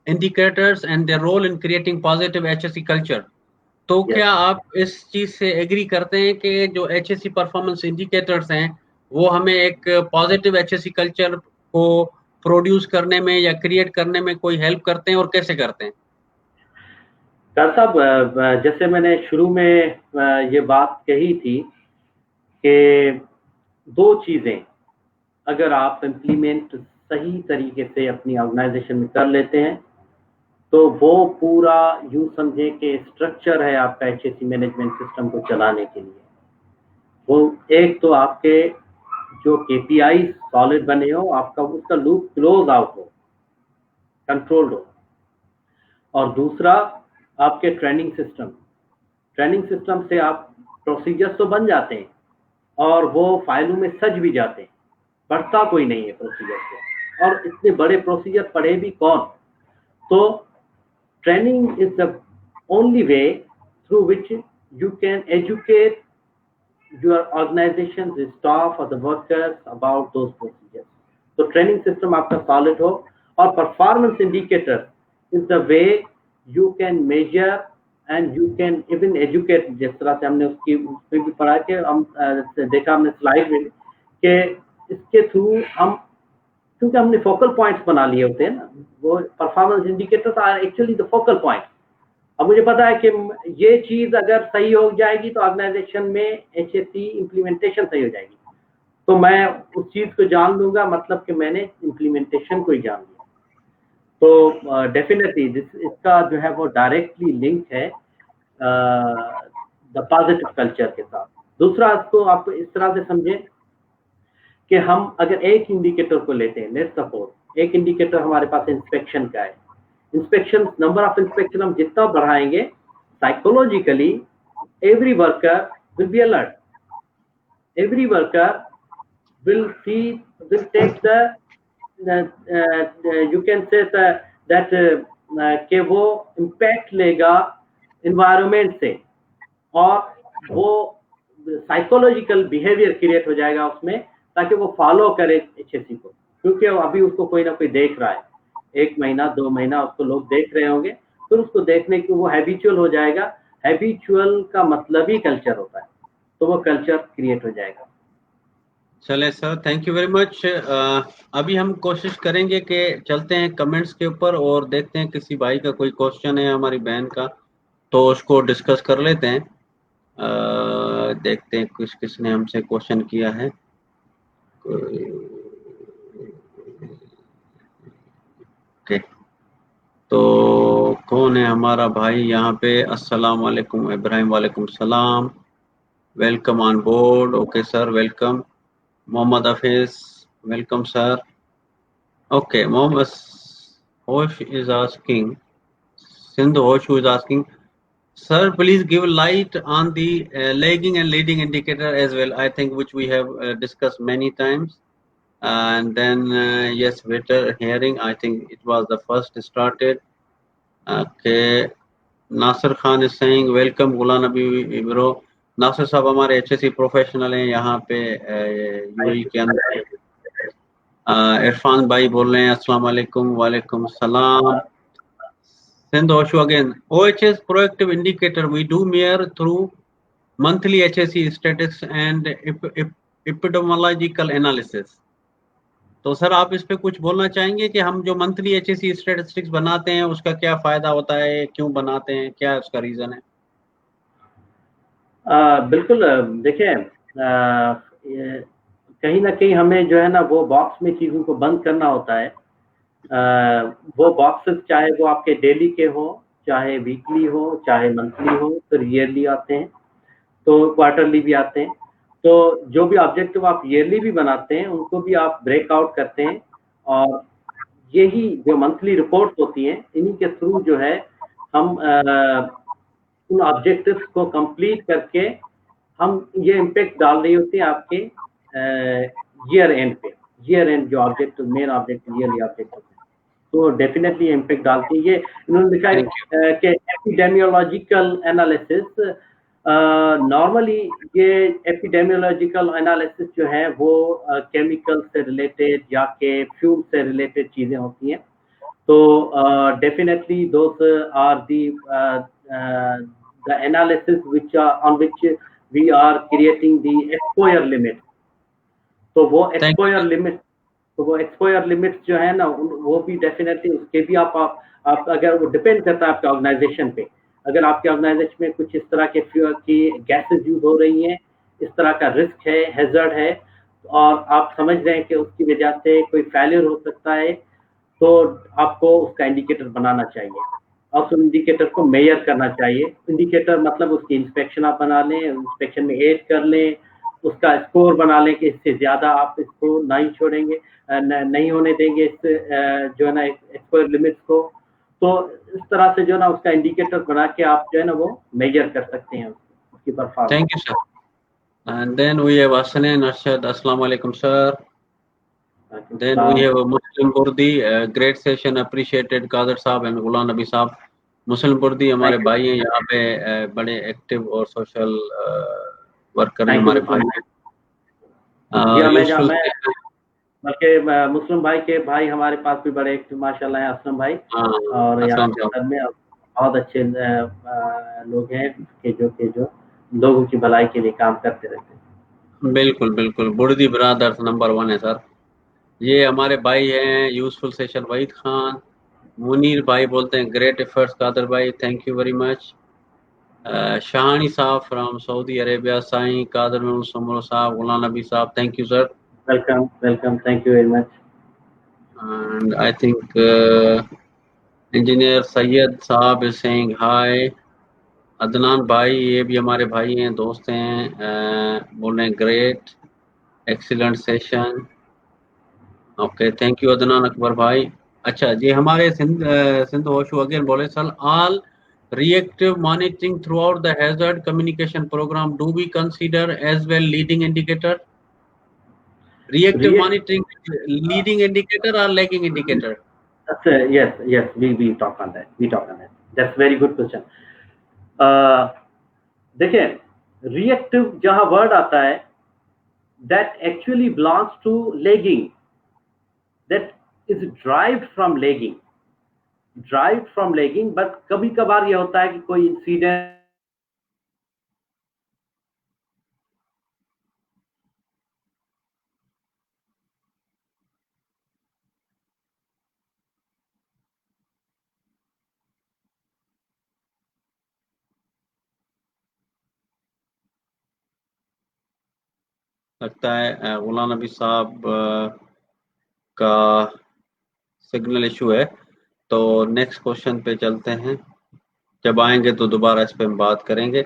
indicators and their role in creating positive HSE culture. तो Yes. क्या आप इस चीज से एग्री करते हैं कि जो HSE परफॉर्मेंस इंडिकेटर्स हैं वो हमें एक पॉजिटिव HSE कल्चर को प्रोड्यूस करने में या क्रिएट करने में कोई हेल्प करते हैं और कैसे करते हैं? सर साहब, जैसे मैंने शुरू में ये बात कही थी कि दो चीजें अगर आप इम्प्लीमेंट सही तरीके से अपनी ऑर्गेनाइजेशन में कर लेते हैं तो वो पूरा यूं समझे कि स्ट्रक्चर है आपका HSE मैनेजमेंट सिस्टम को चलाने के लिए। वो एक तो आपके जो KPI सॉलिड बने हो, आपका उसका लूप क्लोज आउट हो, कंट्रोल्ड हो, और दूसरा आपके ट्रेनिंग सिस्टम से आप प्रोसीजर्स तो बन जाते हैं और वो फाइलों में सज भी जाते हैं, पढ़ता कोई नहीं है प्रोसीजर को, और इतने बड़े प्रोसीजर पढ़े भी कौन। तो training is the only way through which you can educate your organization's staff or the workers about those procedures. तो ट्रेनिंग सिस्टम आपका सॉलिड हो, और performance indicator is the way you can measure and you can even educate. जिस तरह से हमने उसमें भी पढ़ा कि हम देखा हमने स्लाइड में कि इसके थ्रू हम, क्योंकि हमने फोकल पॉइंट्स बना लिए होते हैं ना, वो performance indicators are actually the focal point. अब मुझे पता है कि ये चीज अगर सही हो जाएगी तो ऑर्गेनाइजेशन में HSE इम्प्लीमेंटेशन सही हो जाएगी, तो मैं उस चीज को जान लूंगा, मतलब कि मैंने इम्प्लीमेंटेशन को ही जान लिया। तो डेफिनेटली इसका जो है वो डायरेक्टली लिंक है द पॉजिटिव कल्चर के साथ। दूसरा, इसको आप इस तरह से समझें कि हम अगर एक इंडिकेटर को लेते हैं, लेट्स सपोज एक इंडिकेटर हमारे पास इंस्पेक्शन का है। इंस्पेक्शन, नंबर ऑफ इंस्पेक्शन हम जितना बढ़ाएंगे, psychologically every worker will be alert, every worker will take the you can say that कि वो इम्पैक्ट लेगा इन्वायरमेंट से, और वो साइकोलॉजिकल बिहेवियर क्रिएट हो जाएगा उसमें, ताकि वो फॉलो करे HSE को, क्योंकि अभी उसको कोई ना कोई देख रहा है, 1 महीना 2 महीना उसको लोग देख रहे होंगे, फिर उसको देखने की वो हैबिचुअल हो जाएगा। हैबिचुअल का मतलब ही कल्चर होता है, तो वो कल्चर क्रिएट हो जाएगा। चले sir, thank you very much. अभी हम कोशिश करेंगे कि चलते हैं कमेंट्स के ऊपर और देखते हैं किसी भाई का कोई क्वेश्चन है, हमारी बहन का, तो उसको डिस्कस कर लेते हैं। देखते हैं किसने हमसे क्वेश्चन किया है। ओके, तो कौन है हमारा भाई यहाँ पे? अस्सलाम वालेकुम इब्राहिम। वालेकुम सलाम, welcome on board. Okay sir, welcome. Mohammad Hafeez, welcome sir. Okay, Mohammed Hosh is asking, Sindhu Hosh who is asking, sir, please give light on the lagging and leading indicator as well. I think which we have discussed many times. And then yes, better hearing. I think it was the first started. Okay, Nasir Khan is saying welcome Ghulam Nabi bro. Nasir sahab हमारे HSE professional हैं यहाँ पे UAE के अंदर। इरफान भाई बोल रहे हैं अस्सलाम वालेकुम। वालेकुम सलाम। Sindhu Oshu again. OHS proactive indicator we do measure through monthly HSE statistics and epidemiological analysis. तो सर आप इस पे कुछ बोलना चाहेंगे कि हम जो मंथली HSE स्टैटिस्टिक्स बनाते हैं उसका क्या फायदा होता है, क्यों बनाते हैं, क्या उसका रीजन है? बिल्कुल, देखिए कहीं ना कहीं हमें जो है ना वो बॉक्स में चीज़ों को बंद करना होता है। वो बॉक्सेस चाहे वो आपके डेली के हो, चाहे वीकली हो, चाहे मंथली हो, फिर ईयरली आते हैं, तो क्वार्टरली भी आते हैं। तो जो भी ऑब्जेक्टिव आप ईयरली भी बनाते हैं उनको भी आप ब्रेकआउट करते हैं, और यही जो मंथली रिपोर्ट होती हैं इन्हीं के थ्रू जो है हम उन ऑब्जेक्टिव्स को कंप्लीट करके हम ये इम्पैक्ट डाल रही होती है आपके ईयर एंड पे। ईयर एंड जो objective, main objective, yearly objective, तो डेफिनेटली इम्पैक्ट डालती है। ये इन्होंने लिखा है कि एपिडेमियोलॉजिकल एनालिसिस नॉर्मली ये एपिडेमियोलॉजिकल एनालिसिस जो है वो केमिकल से रिलेटेड या के फ्यूल से रिलेटेड चीजें होती हैं। तो definitely those are the analysis which are on which we are creating the exposure limit। तो वो एक्सपोयर लिमिट जो है ना वो भी डेफिनेटली उसके भी आप अगर वो डिपेंड करता है आपके ऑर्गेनाइजेशन पे। अगर आपके ऑर्गेनाइजेशन में कुछ इस तरह के फ्यूल की गैसेस यूज हो रही हैं, इस तरह का रिस्क है, हैजर्ड है, और आप समझ रहे हैं कि उसकी वजह से कोई फेलियर हो सकता है, तो आपको उसका इंडिकेटर बनाना चाहिए और उस इंडिकेटर को मेजर करना चाहिए। इंडिकेटर मतलब उसकी इंस्पेक्शन आप बना लें, इंस्पेक्शन में एड कर लें, उसका स्कोर बना लें कि इससे ज्यादा आप इसको नहीं छोड़ेंगे, नहीं होने देंगे इस जो है ना एक्सपोजर लिमिट्स को। तो इस तरह से जो है ना उसका इंडिकेटर बना के आप जो है ना वो मेजर कर सकते हैं उसकी performance. Thank you, sir. And then we have Asnan Arshad. Assalamu alaikum, sir. Then we have Muslim Burdi. Great session, appreciated Qadir Saab and Ghulam Nabi Saab. मुस्लिम बुर्दी हमारे भाई हैं यहाँ पे, बड़े एक्टिव और सोशल वर्कर हैं हमारे भाई हैं। बल्कि मुस्लिम भाई के भाई हमारे पास भी बड़े एक्टिव माशाल्लाह हैं, असलम भाई, और यहाँ के में बहुत अच्छे लोग हैं कि जो लोगों की भलाई के लिए काम करते रहते हैं। बिल्कुल बिल्कुल, बुर्दी ब्रदर्स नंबर 1 है सर। ये हमारे भाई हैं यूजफुल सेशन वहीद खान। मुनीर भाई बोलते हैं ग्रेट एफर्ट्स कादर भाई, thank you very much. Shahani साहब from Saudi Arabia, Sain Qadir में साहब, गुलाम नबी साहब, thank you sir. Welcome, thank you very much. And I think engineer Syed साहब इज सेइंग हाय। अदनान भाई, ये भी हमारे भाई हैं, दोस्त हैं, बोल रहे हैं great excellent session. Okay, thank you Adnan Akbar भाई। अच्छा जी, हमारे सिंध होशु अगेन बोले sir, all reactive monitoring throughout the hazard communication program, do we consider as well leading indicator? Reactive monitoring, leading indicator or lagging indicator? Yes, we talk on that. That's very good question. देखिए, reactive जहाँ word आता है, that actually belongs to lagging, that is derived from lagging, but कभी कभार ये होता है कि कोई इंसिडेंट लगता है गुलाम नबी साहब का सिग्नल इशू है, तो नेक्स्ट क्वेश्चन पे चलते हैं। जब आएंगे तो दोबारा इस पे हम बात करेंगे।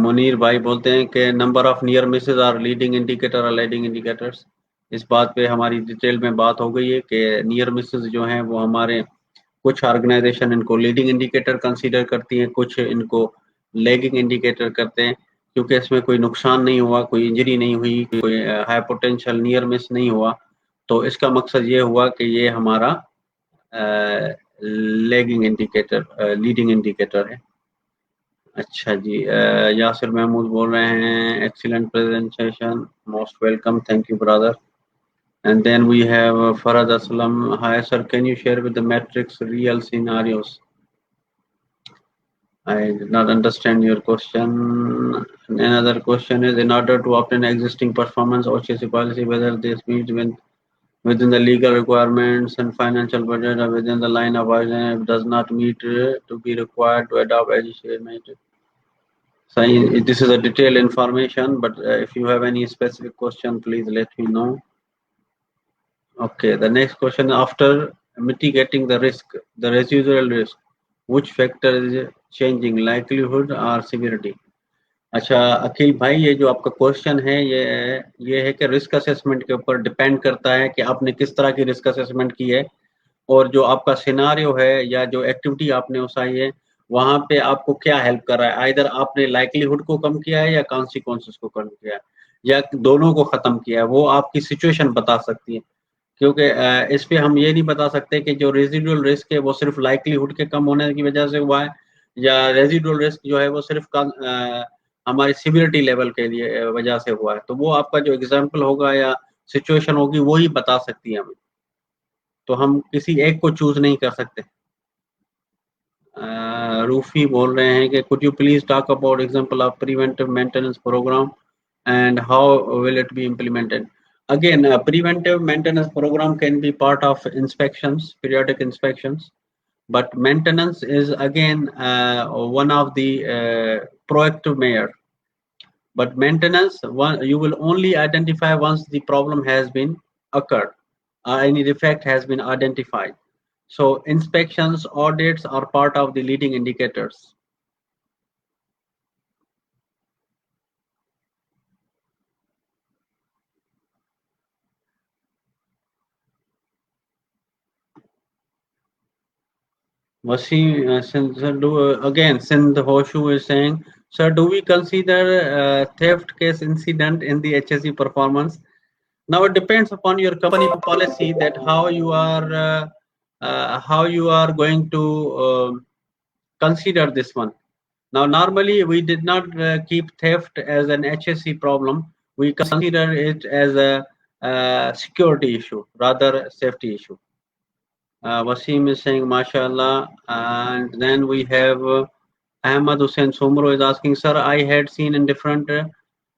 मुनीर भाई बोलते हैं कि number of near misses are leading indicator और लैगिंग इंडिकेटर्स। इस बात पे हमारी डिटेल में बात हो गई है कि नियर मिसेज जो हैं वो हमारे कुछ ऑर्गेनाइजेशन इनको लीडिंग इंडिकेटर कंसीडर करती हैं, कुछ इनको लैगिंग इंडिकेटर करते हैं, क्योंकि इसमें कोई नुकसान नहीं हुआ, कोई इंजरी नहीं हुई, कोई हाई पोटेंशियल नियर मिस नहीं हुआ। तो इसका मकसद ये हुआ कि ये हमारा लैगिंग इंडिकेटर, लीडिंग इंडिकेटर है। अच्छा जी, यासिर महमूद बोल रहे हैं excellent presentation, most welcome, thank you brother. And then we have Farad Aslam. Hi sir, can you share with the matrix real scenarios? I did not understand your question. Another question is, in order to obtain existing performance OCC policy, whether this meets within the legal requirements and financial budget or within the line of work, does not meet to be required to adopt AGCA. So this is a detailed information, but if you have any specific question, please let me know. Okay, the next question, after mitigating the risk, the residual risk, which factor is changing, likelihood or severity? अच्छा अखिल भाई, ये जो आपका question है ये है कि risk assessment के ऊपर डिपेंड करता है कि आपने किस तरह की रिस्क असेसमेंट की है, और जो आपका सिनारियो है या जो एक्टिविटी आपने उठाई है वहां पे आपको क्या हेल्प कर रहा है। आइदर आपने लाइकलीहुड को कम किया है या कॉन्सिक्वेंसेस को कम किया है या दोनों को खत्म किया है, वो आपकी सिचुएशन बता सकती है। क्योंकि इस पे हम ये नहीं बता सकते कि जो रेजिडुअल रिस्क है वो सिर्फ लाइकलीहुड के कम होने की वजह से हुआ है या रेजिडुअल रिस्क जो है वो सिर्फ हमारी सिवियरिटी लेवल के लिए वजह से हुआ है, तो वो आपका जो एग्जाम्पल होगा या सिचुएशन होगी वो ही बता सकती है हमें, तो हम किसी एक को चूज नहीं कर सकते। रूफी बोल रहे हैं कि could you please talk about example of preventive maintenance program and how will it be implemented. Again, preventive maintenance program can be part of inspections, periodic inspections, but maintenance is again one of the proactive measure. But maintenance, you will only identify once the problem has been occurred, any defect has been identified. So inspections, audits are part of the leading indicators. Wasim, again, Sindh Hoshu is saying, sir, do we consider theft case incident in the HSE performance? Now it depends upon your company policy that how you are going to consider this one. Now, normally we did not keep theft as an HSE problem. We consider it as a security issue, rather safety issue. Wasim is saying, mashallah. And then we have Ahmad Hussain Sumro is asking, sir, I had seen in different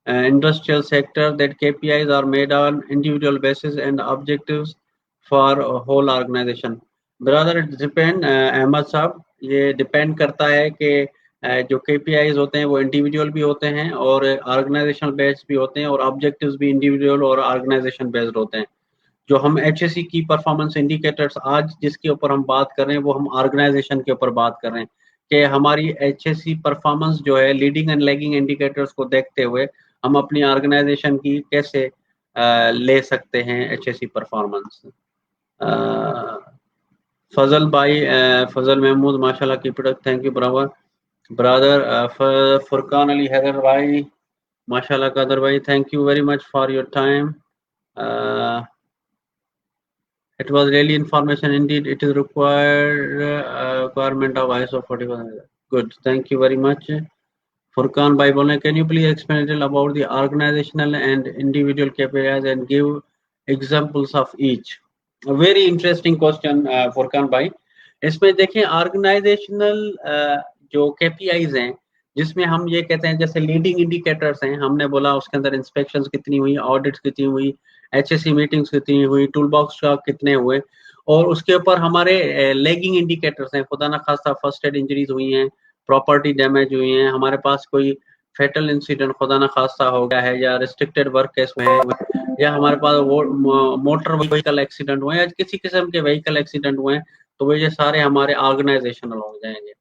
industrial sector that KPIs are made on individual basis and objectives for a whole organization. Brother, it depend, Ahmad साहब, ये depend करता है कि जो KPIs होते हैं वो individual भी होते हैं और ऑर्गेनाइजेशनल बेस्ड भी होते हैं और ऑब्जेक्टिव्स भी इंडिविजुअल और ऑर्गेनाइजेशन बेस्ड होते हैं। जो हम HSE की परफॉर्मेंस इंडिकेटर्स आज जिसके ऊपर हम बात कर रहे हैं वो हम ऑर्गेनाइजेशन के ऊपर बात कर रहे हैं कि हमारी HSE परफॉर्मेंस जो है लीडिंग एंड लैगिंग इंडिकेटर्स को देखते हुए हम अपनी ऑर्गेनाइजेशन की कैसे ले सकते हैं HSE परफॉर्मेंस। फजल भाई, फजल महमूद, माशाल्लाह की product, thank you brother. Furqan Ali Haider भाई, माशाल्लाह कादर भाई, thank you very much for your time. It was really information indeed. It is requirement of ISO 41. Good. Thank you very much. Furkan Bhai बोले, can you please explain a little about the organizational and individual KPIs and give examples of each? A very interesting question, Furkan Bhai. इसमें देखें organisational जो KPIs हैं जिसमें हम ये कहते हैं जैसे लीडिंग इंडिकेटर्स हैं, हमने बोला उसके अंदर इंस्पेक्शंस कितनी हुई, ऑडिट्स कितनी हुई, HSE मीटिंग्स कितनी हुई, टूल बॉक्स का कितने हुए, और उसके ऊपर हमारे लैगिंग इंडिकेटर्स हैं, खुदा ना खास्ता फर्स्ट एड इंजरीज हुई हैं, प्रॉपर्टी डैमेज हुई हैं, हमारे पास कोई फेटल इंसिडेंट खुदा ना खास्ता हो गया है, या रिस्ट्रिक्टेड वर्क केस में है, या हमारे पास वो मोटर व्हीकल एक्सीडेंट हुए या किसी किस्म के व्हीकल एक्सीडेंट हुए हैं, तो ये सारे हमारे ऑर्गेनाइजेशनल हो जाएंगे।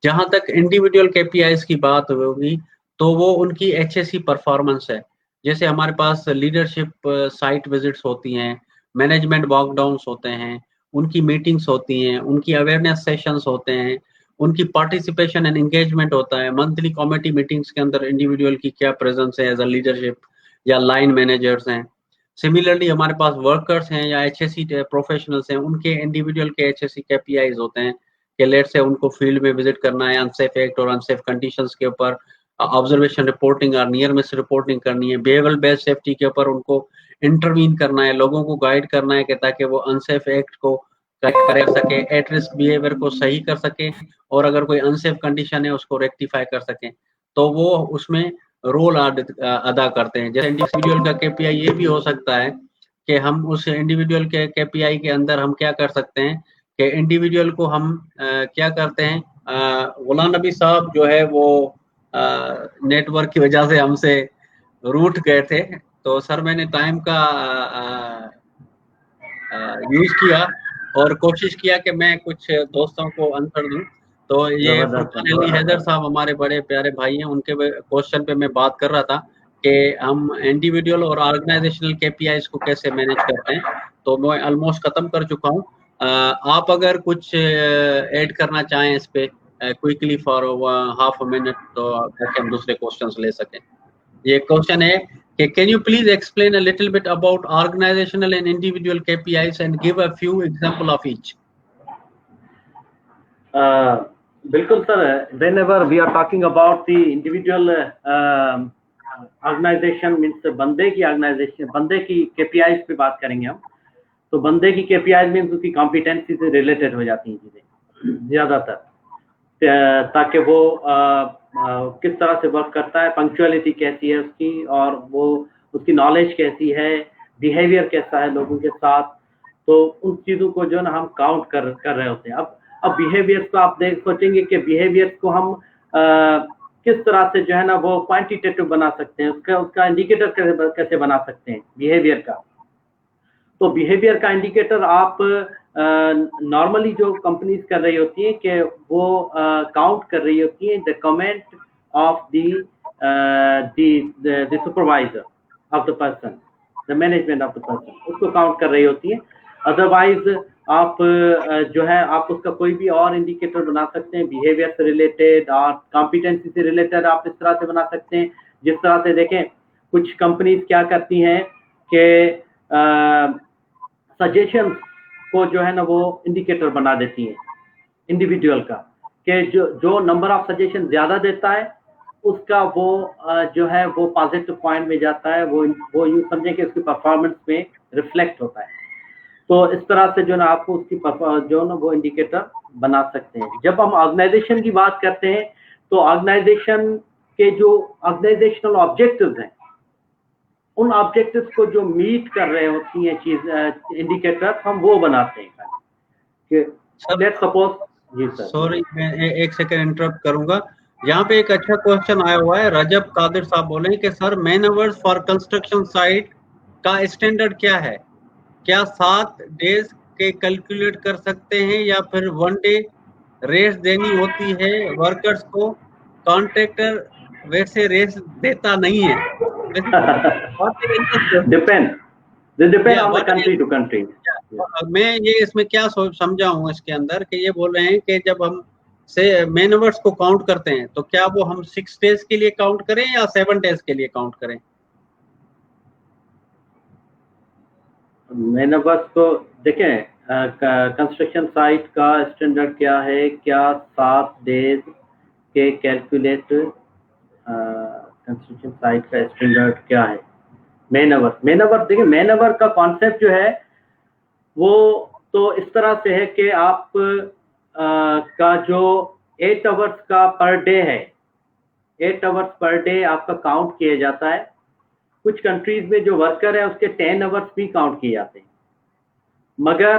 जहां तक इंडिविजुअल KPIs की बात होगी तो वो उनकी HSE परफॉर्मेंस है। जैसे हमारे पास लीडरशिप साइट विजिट्स होती हैं, मैनेजमेंट वॉकडाउन्स होते हैं, उनकी मीटिंग्स होती हैं, उनकी अवेयरनेस सेशंस होते हैं, उनकी पार्टिसिपेशन एंड एंगेजमेंट होता है, मंथली कमेटी मीटिंग्स के अंदर इंडिविजुअल की क्या प्रेजेंस है एज अ लीडरशिप या लाइन मैनेजर्स हैं। सिमिलरली हमारे पास वर्कर्स हैं या HSE प्रोफेशनल्स हैं, उनके इंडिविजुअल के HSE KPIs होते हैं कि लेट से उनको फील्ड में विजिट करना है, अनसेफ एक्ट और अनसेफ कंडीशंस के ऊपर ऑब्जर्वेशन रिपोर्टिंग और नियर मिस रिपोर्टिंग करनी है, बिहेवियरल बेस्ड सेफ्टी के ऊपर उनको इंटरवीन करना है, लोगों को गाइड करना है कि ताकि वो अनसेफ एक्ट को कर सके, एट रिस्क बिहेवियर को सही कर सके, और अगर कोई अनसेफ कंडीशन है उसको रेक्टिफाई कर सके, तो वो उसमें रोल अदा करते हैं। जैसे इंडिविजुअल का KPI ये भी हो सकता है कि हम उस इंडिविजुअल के KPI के अंदर हम क्या कर सकते हैं कि इंडिविजुअल को हम क्या करते हैं, गुलाम नबी साहब जो है वो नेटवर्क की वजह से हमसे रूठ गए थे, तो सर मैंने टाइम का यूज किया और कोशिश किया कि मैं कुछ दोस्तों को आंसर दूं। तो ये फुरकान अली हैदर साहब हमारे बड़े प्यारे भाई हैं, उनके क्वेश्चन पे मैं बात कर रहा था कि हम इंडिविजुअल और ऑर्गेनाइजेशनल KPIs को कैसे मैनेज करते हैं। तो मैं ऑलमोस्ट खत्म कर चुका हूँ। आप अगर कुछ ऐड करना चाहें इस पे quickly for half a minute, तो ताकि हम दूसरे क्वेश्चंस ले सकें। ये क्वेश्चन है कि can you please explain a little bit about organisational and individual KPIs and give a few example of each. बिल्कुल sir, whenever we are talking about the individual organization means बंदे की organization, बंदे की KPIs पे बात करेंगे हम, तो बंदे की KPIs means उसकी competency से related हो जाती हैं चीजें ज्यादातर, ताकि वो किस तरह से वर्क करता है, पंक्चुअलिटी कैसी है उसकी, और वो उसकी नॉलेज कैसी है, बिहेवियर कैसा है लोगों के साथ, तो उन चीजों को जो ना हम काउंट कर रहे होते हैं। अब बिहेवियर्स को आप सोचेंगे कि बिहेवियर्स को हम किस तरह से जो है ना वो क्वांटिटेटिव बना सकते हैं, उसका इंडिकेटर कैसे बना सकते हैं बिहेवियर का। तो बिहेवियर का इंडिकेटर आप नॉर्मली जो कंपनीज कर रही होती हैं कि वो काउंट कर रही होती हैं the comment of the supervisor of the person, the management of the person, उसको काउंट कर रही होती हैं। अदरवाइज आप जो है आप उसका कोई भी और इंडिकेटर बना सकते हैं, बिहेवियर से रिलेटेड और कॉम्पिटेंसी से रिलेटेड आप इस तरह से बना सकते हैं। जिस तरह से देखें, कुछ कंपनीज क्या करती हैं कि सजेशन को जो है ना वो इंडिकेटर बना देती हैं इंडिविजुअल का, कि जो नंबर ऑफ सजेशन ज्यादा देता है उसका वो जो है वो पॉजिटिव पॉइंट में जाता है, वो यूं समझें कि उसकी परफॉर्मेंस में रिफ्लेक्ट होता है। तो इस तरह से जो ना आपको उसकी जो ना वो इंडिकेटर बना सकते हैं। जब हम ऑर्गेनाइजेशन की बात करते हैं तो ऑर्गेनाइजेशन के जो ऑर्गेनाइजेशनल ऑब्जेक्टिव्स हैं, उन ऑब्जेक्टिव्स को जो मीट कर रहे होती हैं चीज इंडिकेटर, हम वो बनाते हैं कि लेट्स सपोज। जी सर, सॉरी मैं एक सेकंड इंटरप्ट करूंगा। यहाँ पे एक अच्छा क्वेश्चन आया हुआ है, रजब कादिर साहब बोले कि sir man hours for construction site का स्टैंडर्ड क्या है? क्या 7 डेज के कैलकुलेट कर सकते हैं या फिर 1 डे रेस्ट देनी होती है वर्कर्स को? कॉन्ट्रैक्टर वैसे रेस्ट देता नहीं है। Depend on the country to country. मैं ये इसमें क्या समझा हूँ इसके अंदर कि ये बोल रहे हैं कि जब हम से मैन आवर्स को काउंट करते हैं तो क्या वो हम 6 डेज के लिए काउंट करें या 7 डेज के लिए काउंट करें? मैन आवर्स को देखें, कंस्ट्रक्शन साइट का स्टैंडर्ड क्या है, क्या 7 डेज के कैलकुलेट कंस्ट्रक्शन साइट का स्टैंडर्ड क्या है? मैन आवर देखिए, मैन आवर का कॉन्सेप्ट जो है वो तो इस तरह से है कि आप का जो 8 आवर्स का पर डे है, 8 आवर्स पर डे आपका काउंट किया जाता है। कुछ कंट्रीज में जो वर्कर है उसके 10 आवर्स भी काउंट किए जाते हैं, मगर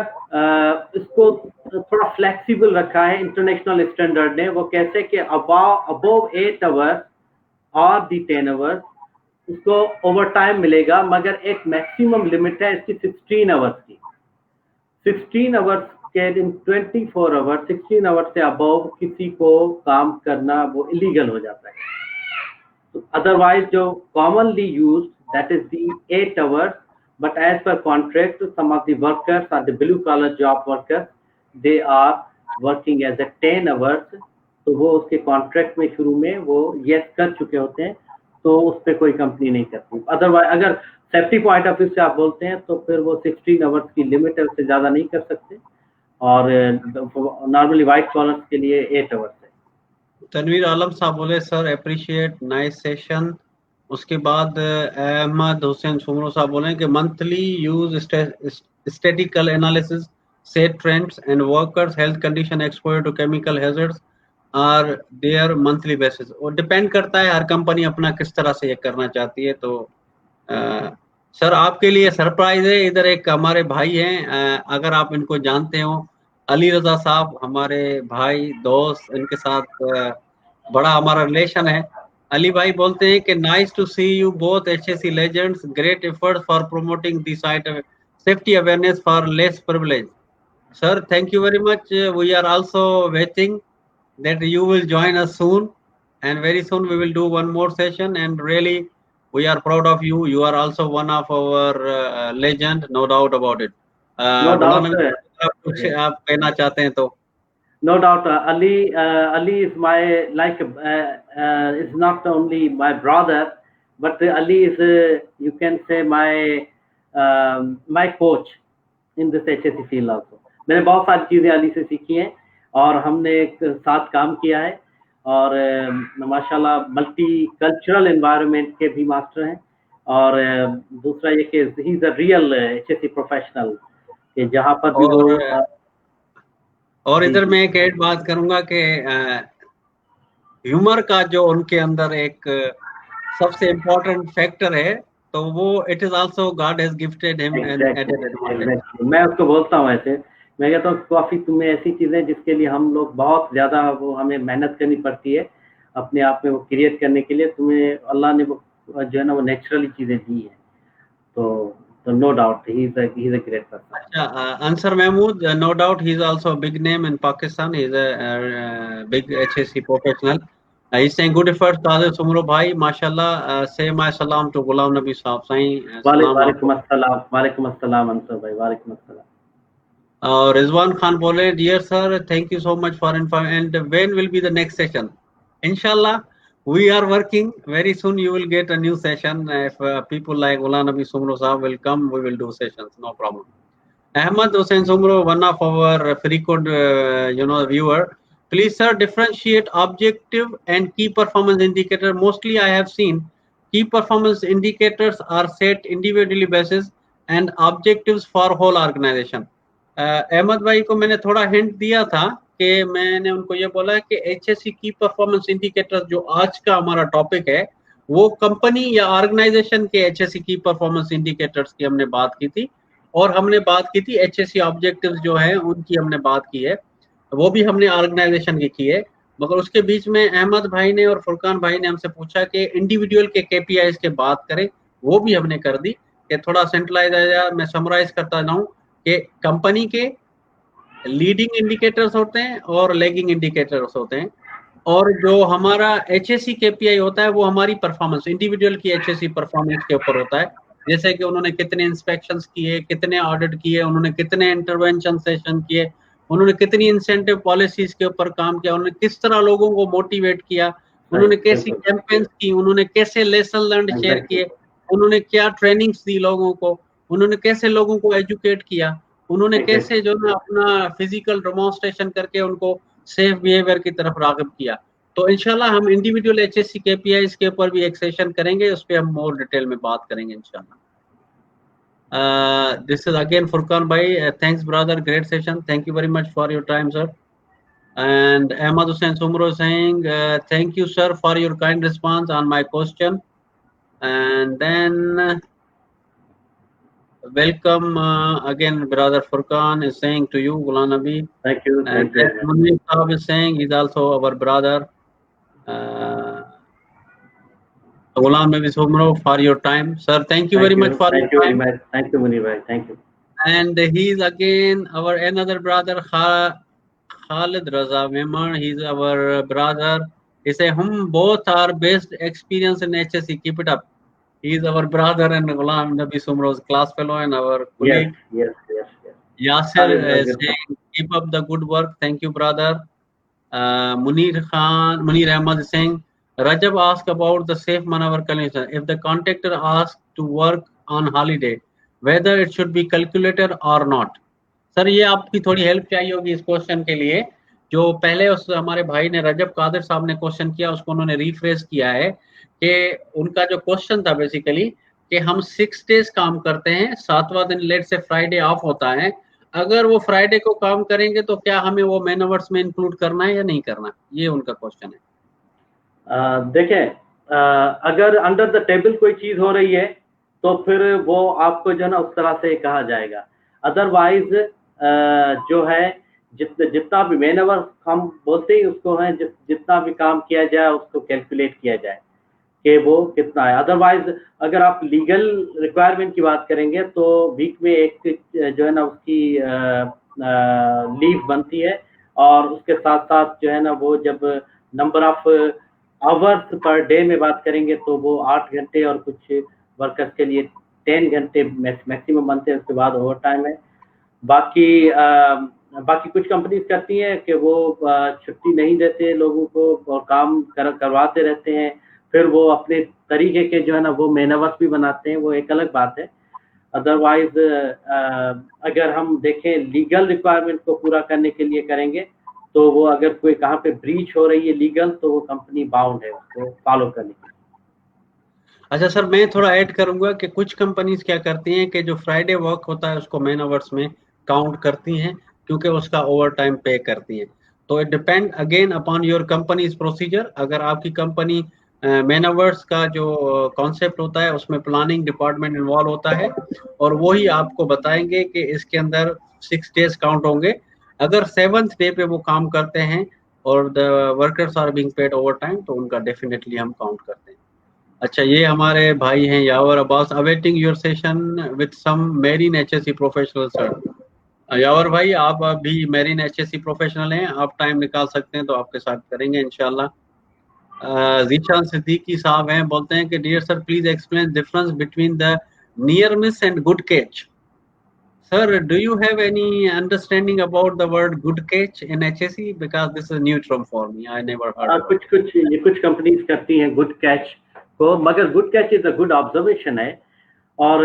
इसको थोड़ा फ्लेक्सिबल रखा है इंटरनेशनल स्टैंडर्ड ने। वो कैसे कि अबव 8 आवर्स और दी 10 आवर्स उसको ओवर टाइम मिलेगा, मगर एक मैक्सिमम लिमिट है इसकी 16 आवर्स की। 16 आवर्स के इन 24 आवर्स, 16 आवर्स से अबव किसी को काम करना वो इलीगल हो जाता है। तो अदरवाइज जो commonly used that is the 8 hours, but as per contract some of the workers are the blue collar job workers, they are working as a 10 hours। तो वो उसके कॉन्ट्रैक्ट में शुरू में वो यस कर चुके होते हैं, तो उस पर कोई कंपनी नहीं करती। अदरवाइज अगर सेफ्टी पॉइंट ऑफ व्यू से आप बोलते हैं तो फिर वो 16 आवर्स की लिमिट है, उससे ज़्यादा नहीं कर सकते, और नॉर्मली वाइट कॉलर्स के लिए 8 आवर्स है। तनवीर आलम साहब बोले सर अप्रिशिएट नाइस सेशन। उसके बाद अहमद हुसैन सुमरो साहब बोले कि monthly use statistical analysis set trends and workers health condition exposure to chemical hazards are their monthly basis. और डिपेंड करता है हर कंपनी अपना किस तरह से ये करना चाहती है। तो सर आपके लिए सरप्राइज है, इधर एक हमारे भाई हैं, अगर आप इनको जानते हो, अली रजा साहब, हमारे भाई दोस्त, इनके साथ बड़ा हमारा रिलेशन है। अली भाई बोलते हैं कि nice to see you both HSE legends, great efforts for promoting the site safety awareness for less privilege. Sir thank you very much, we are also waiting that you will join us soon, and very soon we will do one more session, and really we are proud of you. You are also one of our legend, no doubt about it. No doubt, आप कुछ आप कहना चाहते हैं तो? No doubt, Ali is my is not only my brother, but Ali is you can say my coach in this HSE field also. मैंने बहुत सारी चीजें अली से सीखी हैं, और हमने एक साथ काम किया है, और माशाल्लाह मल्टी कल्चरल एनवायरनमेंट के भी मास्टर हैं। और दूसरा ये कि ही is a real HSC professional, कि जहाँ पर भी वो और जी इधर जी मैं एक ऐड बात करूंगा कि ह्यूमर का जो उनके अंदर एक सबसे इम्पोर्टेंट फैक्टर है, तो वो it is also God has gifted him an exactly added advantage. Exactly, मैं उसको बोलता हूँ ऐसे, मैं कहता हूँ काफ़ी तुम्हें ऐसी चीज़ें जिसके लिए हम लोग बहुत ज़्यादा वो हमें मेहनत करनी पड़ती है अपने आप में वो क्रिएट करने के लिए, तुम्हें अल्लाह ने वो जो है ना वो नेचुरली चीज़ें दी हैं। तो no doubt he is a great person. अच्छा, Ansar Mahmood, no doubt he's also a big name in Pakistan. He's a big HSC professional. He's saying good effort, Qadir Sumro bhai, mashallah. Say my salam to Ghulam Nabi Sahab. Sahin, salam aapko. वालेकुम अस्सलाम अंसर भाई, वालेकुम अस्सलाम। Rizwan Khan bole, dear sir, thank you so much for info. And when will be the next session? Inshallah, we are working. Very soon you will get a new session. If people like Ghulam Nabi Sumro Sahab will come, we will do sessions. No problem. Ahmad Hussain Sumro, one of our frequent, viewer. Please, sir, differentiate objective and key performance indicator. Mostly, I have seen key performance indicators are set individually basis and objectives for whole organization. Ahmad भाई को मैंने थोड़ा hint दिया था कि मैंने उनको ये बोला कि HSC की परफॉर्मेंस इंडिकेटर जो आज का हमारा टॉपिक है, वो कंपनी या ऑर्गेनाइजेशन के HSC की परफॉर्मेंस इंडिकेटर्स की हमने बात की थी, और हमने बात की थी HSC ऑब्जेक्टिव्स जो है उनकी हमने बात की है, वो भी हमने ऑर्गेनाइजेशन की है। मगर उसके बीच में अहमद भाई ने और फुरकान भाई ने हमसे पूछा कि इंडिविजुअल के KPIs के बात करें, वो भी हमने कर दी कि थोड़ा सेंट्रलाइज। मैं समराइज करता जाऊं कि कंपनी के लीडिंग इंडिकेटर्स होते हैं और लैगिंग इंडिकेटर्स होते हैं, और जो हमारा HSC KPI होता है वो हमारी परफॉर्मेंस, इंडिविजुअल की HSC परफॉर्मेंस के ऊपर होता है। जैसे कि उन्होंने कितने इंस्पेक्शंस किए, कितने ऑडिट किए, उन्होंने कितने इंटरवेंशन सेशन किए, उन्होंने कितनी इंसेंटिव पॉलिसीज के ऊपर काम किया, उन्होंने किस तरह लोगों को मोटिवेट किया, उन्होंने कैसी कैंपेन्स की, उन्होंने कैसे लेसन लर्न शेयर किए, उन्होंने क्या ट्रेनिंग्स दी लोगों को, उन्होंने कैसे लोगों को एजुकेट किया, उन्होंने कैसे जो ना अपना फिजिकल डेमोन्स्ट्रेशन करके उनको सेफ बिहेवियर की तरफ राग़िब किया। तो इंशाल्लाह हम इंडिविजुअल HSC KPIs के ऊपर भी एक सेशन करेंगे, उस पर हम मोर डिटेल में बात करेंगे इंशाल्लाह। This is again Furqan bhai. Thanks brother, great session. Thank you very much for your time, sir. And Ahmad Hussain Sumro saying thank you sir for your kind response on my question. And then welcome again brother Furqan is saying to you Ghulam Nabi. Thank you. And then Munir Saab is saying he's also our brother. Ghulam Nabi Sumro for your time, sir. Thank you very much for your time. Very much. Thank you Munir bhai. Thank you. And he's again our another brother Khalid Raza Memon. He's our brother. He say hum both are best experience in HSC. Keep it up. He's our brother and Ghulam Nabi Sumro's class fellow and our colleague. Yes. Yasir is saying keep up the good work. Thank you, brother. Munir Ahmad is saying Rajab asked about the safe maneuver calculation. If the contractor asks to work on holiday, whether it should be calculated or not. Sir ये आपकी थोड़ी help चाहिए होगी इस question के लिए। जो पहले उस हमारे भाई ने रजब कादिर साहब ने क्वेश्चन किया, उसको उन्होंने रिफ्रेश किया है कि उनका जो क्वेश्चन था बेसिकली कि हम 6 डेज काम करते हैं, 7वां दिन लेट से फ्राइडे ऑफ होता है, अगर वो फ्राइडे को काम करेंगे तो क्या हमें वो मैन आवर्स में इंक्लूड करना है या नहीं करना, ये उनका क्वेश्चन है। देखें, अगर अंडर द टेबल कोई चीज हो रही है तो फिर वो आपको जो है ना उस तरह से कहा जाएगा। अदरवाइज जो है जितना भी मैन आवर हम बोलते ही उसको है, जितना भी काम किया जाए उसको कैलकुलेट किया जाए कि वो कितना है। अदरवाइज अगर आप लीगल रिक्वायरमेंट की बात करेंगे तो वीक में एक जो है ना उसकी लीव बनती है, और उसके साथ साथ जो है ना वो जब number of hours per day में बात करेंगे तो वो 8 घंटे और कुछ वर्कर्स के लिए 10 घंटे मैक्सिमम बनते हैं, उसके बाद ओवर टाइम है। बाकी कुछ कंपनीज करती हैं कि वो छुट्टी नहीं देते लोगों को और काम करवाते रहते हैं, फिर वो अपने तरीके के जो है ना वो मैन आवर्स भी बनाते हैं, वो एक अलग बात है। अदरवाइज अगर हम देखें लीगल रिक्वायरमेंट को पूरा करने के लिए करेंगे तो वो अगर कोई कहाँ पे ब्रीच हो रही है लीगल, तो वो कंपनी बाउंड है उसको फॉलो करने के लिए। अच्छा सर, मैं थोड़ा ऐड करूंगा कि कुछ कंपनीज क्या करती हैं कि जो फ्राइडे वर्क होता है उसको मैन आवर्स में काउंट करती हैं, क्योंकि उसका ओवर टाइम पे करती हैं। तो it depend again upon your companies procedure. अगर आपकी कंपनी मैन आवर्स का जो कॉन्सेप्ट होता है उसमें प्लानिंग डिपार्टमेंट इन्वॉल्व होता है, और वही आपको बताएंगे कि इसके अंदर 6 डेज काउंट होंगे। अगर 7th डे पे वो काम करते हैं और the workers are being paid overtime, तो उनका डेफिनेटली हम काउंट करते हैं। अच्छा, ये हमारे भाई हैं Yawar Abbas, awaiting your session with some marine HSC professional sir. Yawar भाई, आप अभी मेरीन एचएससी प्रोफेशनल हैं, आप टाइम निकाल सकते हैं तो आपके साथ करेंगे इंशाल्लाह। जीशान सिद्दीकी साहब हैं, बोलते हैं कि dear sir please explain difference between the near miss and good catch. Sir, do you have any understanding about the word good catch in HSE? Because this is a new term for me. I never heard about it. कुछ companies करती हैं good catch को, मगर good catch is a good observation है। और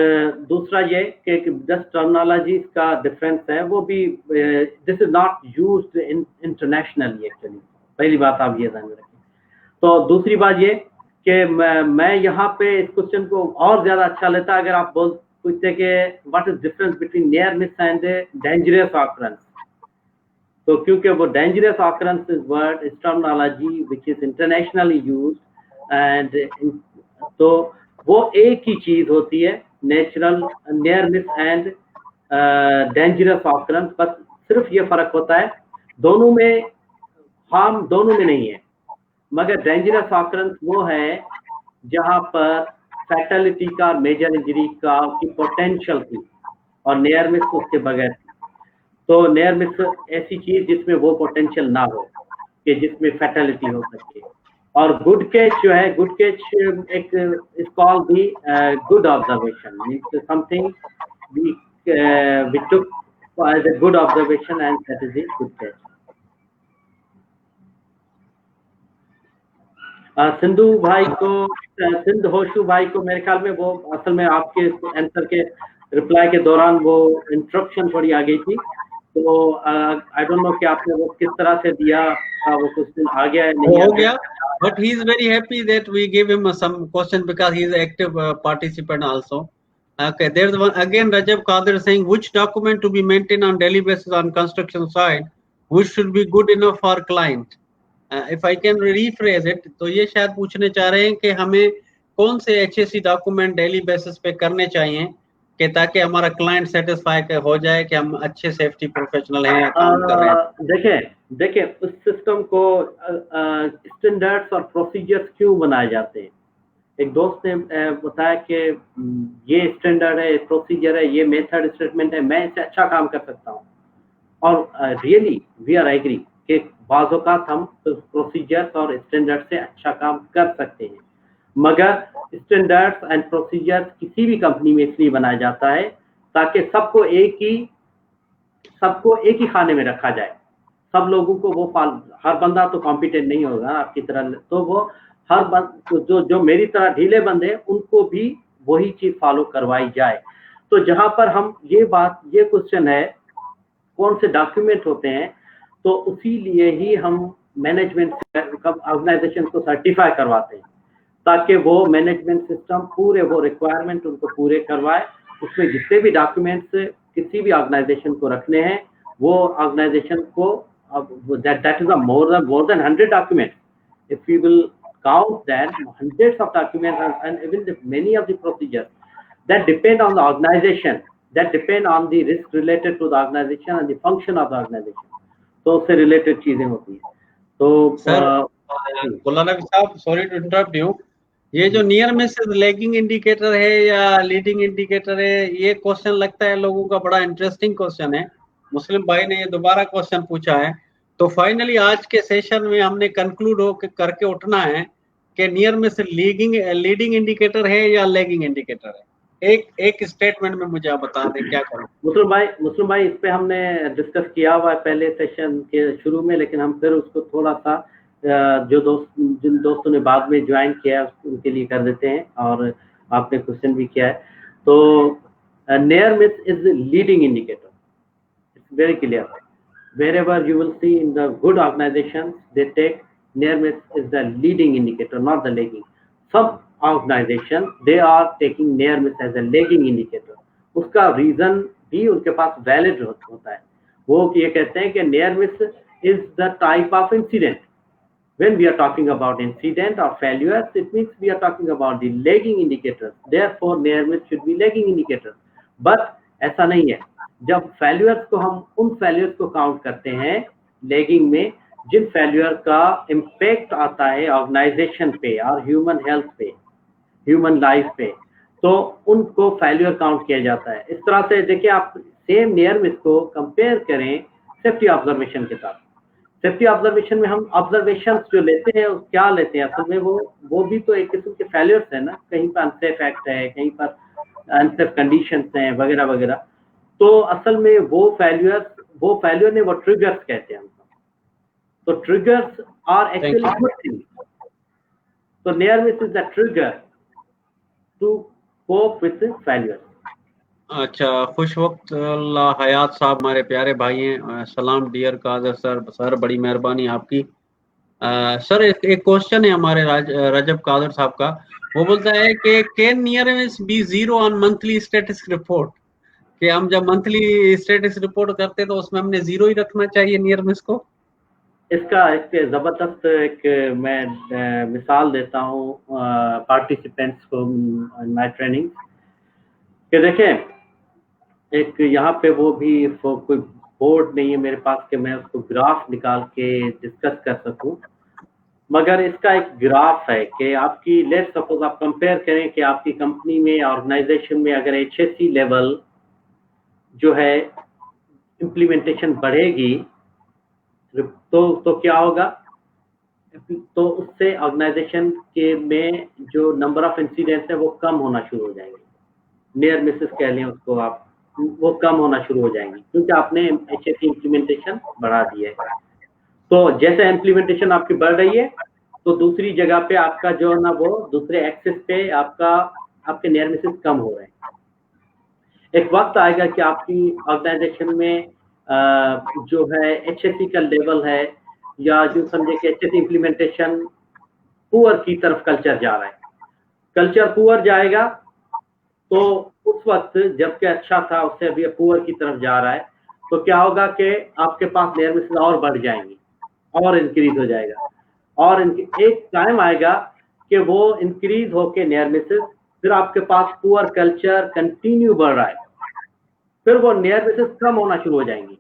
दूसरा ये कि जस्ट टर्मिनोलॉजी का डिफरेंस है, वो भी this is not used internationally actually. पहली बात आप ये ध्यान में रखें। तो दूसरी बात ये कि मैं यहाँ पे इस क्वेश्चन को और ज्यादा अच्छा लेता अगर आप पूछते कि what is difference between near miss and dangerous occurrence. तो क्योंकि वो dangerous occurrence is word is terminology which is internationally used and तो वो एक ही चीज होती है, natural near miss and dangerous occurrence. बस सिर्फ ये फर्क होता है, दोनों में हार्म दोनों में नहीं है, मगर डेंजरस ऑकरेंस वो है जहां पर फैटेलिटी का, मेजर इंजरी का की पोटेंशियल थी, और नियर मिस उसके बगैर थी। तो नियर मिस ऐसी चीज जिसमें वो पोटेंशियल ना हो कि जिसमें फैटेलिटी हो सकती है। और गुड कैच जो है, गुड कैच एक is called the good observation, means something we took as a good observation and that is the good catch. Sindhu भाई को, सिंध होशु भाई को मेरे ख्याल में वो असल में आपके आंसर के रिप्लाई के दौरान वो इंटरप्शन थोड़ी आ गई थी, तो आई डोंट नो कि आपने वो किस तरह से दिया, वो क्वेश्चन आ गया है नहीं हो गया, but he is very happy that we gave him some question because he is active participant also. Okay, there's one again, Rajab Qadir saying which document to be maintained on daily basis on construction site, which should be good enough for client. If I can rephrase it, तो ये शायद पूछने चाह रहे हैं कि हमें कौन से HSE डॉक्यूमेंट डेली बेसिस पे करने चाहिए कि ताकि हमारा क्लाइंट सेटिस्फाई हो जाए कि हम अच्छे सेफ्टी प्रोफेशनल हैं या काम कर रहे हैं। देखिए उस सिस्टम को स्टैंडर्ड्स और प्रोसीजर्स क्यों बनाए जाते हैं। एक दोस्त ने बताया कि ये स्टैंडर्ड है, प्रोसीजर है, ये मेथड स्टेटमेंट है, मैं इससे अच्छा काम कर सकता हूँ। और रियली वी आर एग्री कि बाज़ औक़ात हम प्रोसीजर्स और स्टैंडर्ड से अच्छा काम कर सकते हैं, मगर स्टैंडर्ड्स एंड प्रोसीजर्स किसी भी कंपनी में इसलिए बनाया जाता है ताकि सबको एक ही खाने में रखा जाए। सब लोगों को वो हर बंदा तो कॉम्पिटेंट नहीं होगा आपकी तरह, तो वो हर जो मेरी तरह ढीले बंदे उनको भी वही चीज फॉलो करवाई जाए। तो जहां पर हम ये क्वेश्चन है कौन से डॉक्यूमेंट होते हैं, तो उसी लिए ही हम मैनेजमेंट ऑर्गेनाइजेशन को सर्टिफाई करवाते हैं ताकि वो मैनेजमेंट सिस्टम पूरे वो रिक्वायरमेंट उनको पूरे करवाए। उसमें जितने भी डॉक्यूमेंट्स किसी भी ऑर्गेनाइजेशन को रखने हैं, वो ऑर्गेनाइजेशन को that is a more than 100 documents. If we will count that, hundreds of documents and even many of the procedures that depend on the organization, that depend on the risk related to the organization and the function of the organization. तो उससे related चीजें होती हैं। तो sir गुलाम साहब, sorry to interrupt you, ये जो near miss lagging indicator है या लीडिंग इंडिकेटर है, ये क्वेश्चन लगता है लोगों का बड़ा इंटरेस्टिंग क्वेश्चन है। मुस्लिम भाई ने ये दोबारा क्वेश्चन पूछा है, तो फाइनली आज के सेशन में हमने कंक्लूड करके उठना है कि नियर मिस लीडिंग इंडिकेटर है या लैगिंग इंडिकेटर है। एक स्टेटमेंट में मुझे आप बता दें क्या करें। मुस्लिम भाई इस पे हमने डिस्कस किया हुआ है पहले सेशन के शुरू में, लेकिन हम फिर उसको थोड़ा सा जिन दोस्तों ने बाद में ज्वाइन किया उनके लिए कर देते हैं, और आपने क्वेश्चन भी किया है। तो near miss is leading indicator, it's very clear. wherever you will see in the good organizations, they take near miss is the leading indicator, not the lagging. Some organization they are taking near miss as a lagging indicator. उसका reason भी उनके पास valid होता है. वो ये कहते हैं कि near miss is the type of incident. When we are talking about incident or failures, it means we are talking about the lagging indicators. Therefore, near miss should be lagging indicators. But ऐसा नहीं है. जब failures को हम उन failures को count करते हैं लैगिंग में जिन फेल्यूर का इम्पैक्ट आता है ऑर्गेनाइजेशन पे और ह्यूमन हेल्थ पे, ह्यूमन लाइफ पे, तो उनको फेल्यूर काउंट किया जाता है. इस तरह से देखिए, आप सेम नियर मिस को कंपेयर करें सेफ्टी ऑब्जर्वेशन के साथ. सेफ्टी ऑब्जर्वेशन में हम ऑब्जर्वेशन जो लेते हैं क्या लेते हैं असल में, वो भी तो एक किस्म के फेल्यूर्स है ना. कहीं पर अनसेफ एक्ट है, कहीं पर अनसेफ कंडीशंस हैं वगैरह वगैरह. तो असल में वो फेल्यूर ने वो ट्रिगर्स कहते हैं हम. तो triggers are actually good thing. तो near miss is the trigger to cope with failure. अच्छा, खुश वक्त हयात साहब हमारे प्यारे भाई हैं. सलाम डियर कादर सर, बड़ी मेहरबानी आपकी. सर एक क्वेश्चन है हमारे रजब कादर साहब का. वो बोलता है कि can near miss be zero on monthly status report, कि हम जब मंथली स्टेटस रिपोर्ट करते तो उसमें हमने जीरो ही रखना चाहिए नियर मिस को. इसका एक जबरदस्त एक मैं मिसाल देता हूँ पार्टिसिपेंट्स को माय ट्रेनिंग कि देखें, एक यहाँ पे वो भी कोई बोर्ड नहीं है मेरे पास कि मैं उसको ग्राफ निकाल के डिस्कस कर सकूं, मगर इसका एक ग्राफ है कि आपकी लेट्स सपोज आप कंपेयर करें कि आपकी कंपनी में ऑर्गेनाइजेशन में अगर HSE लेवल जो है इम्प्लीमेंटेशन बढ़ेगी तो क्या होगा. तो उससे ऑर्गेनाइजेशन के में जो नंबर ऑफ इंसिडेंट्स है वो कम होना शुरू हो जाएंगे. नियर मिसेस कह लें उसको आप, वो कम होना शुरू हो जाएंगी क्योंकि आपने HSE इम्प्लीमेंटेशन बढ़ा दिया है. तो जैसे इम्प्लीमेंटेशन आपकी बढ़ रही है तो दूसरी जगह पे आपका जो है ना वो दूसरे एक्सेस पे आपके नियर मिसेस कम हो रहे हैं. एक वक्त आएगा कि आपकी ऑर्गेनाइजेशन में जो है HSE का लेवल है या जो समझे कि HSE इम्प्लीमेंटेशन पुअर की तरफ कल्चर जा रहा है. कल्चर पुअर जाएगा तो उस वक्त जबकि अच्छा था उससे अभी पुअर की तरफ जा रहा है, तो क्या होगा कि आपके पास नियर मिसेस और बढ़ जाएंगी और इंक्रीज हो जाएगा. और एक टाइम आएगा कि वो इंक्रीज होके नियर मिसेस, फिर आपके पास पुअर कल्चर कंटिन्यू बढ़ रहा है, फिर वो नियर मिसेस कम होना शुरू हो जाएंगी.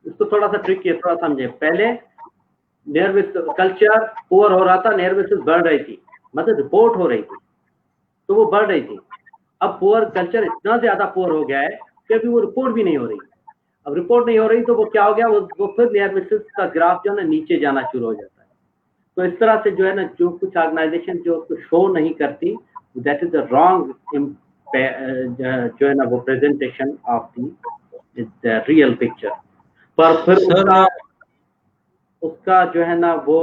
इसको थोड़ा सा ट्रिक है, थोड़ा समझे. पहले नियर मिसेस कल्चर पुअर हो रहा था, नियर मिसेस बढ़ रही थी, मतलब रिपोर्ट हो रही थी तो वो बढ़ रही थी. अब पुअर कल्चर इतना ज्यादा पुअर हो गया है कि अभी वो रिपोर्ट भी नहीं हो रही. अब रिपोर्ट नहीं हो रही तो वो क्या हो गया, वो फिर नियर मिसेस का ग्राफ जो है ना नीचे जाना शुरू हो जाता है. तो इस तरह से जो है ना जो कुछ ऑर्गेनाइजेशन जो शो नहीं करती, दैट इज द रॉन्ग जो है ना वो presentation of the real picture. पर फिर उसका जो है ना वो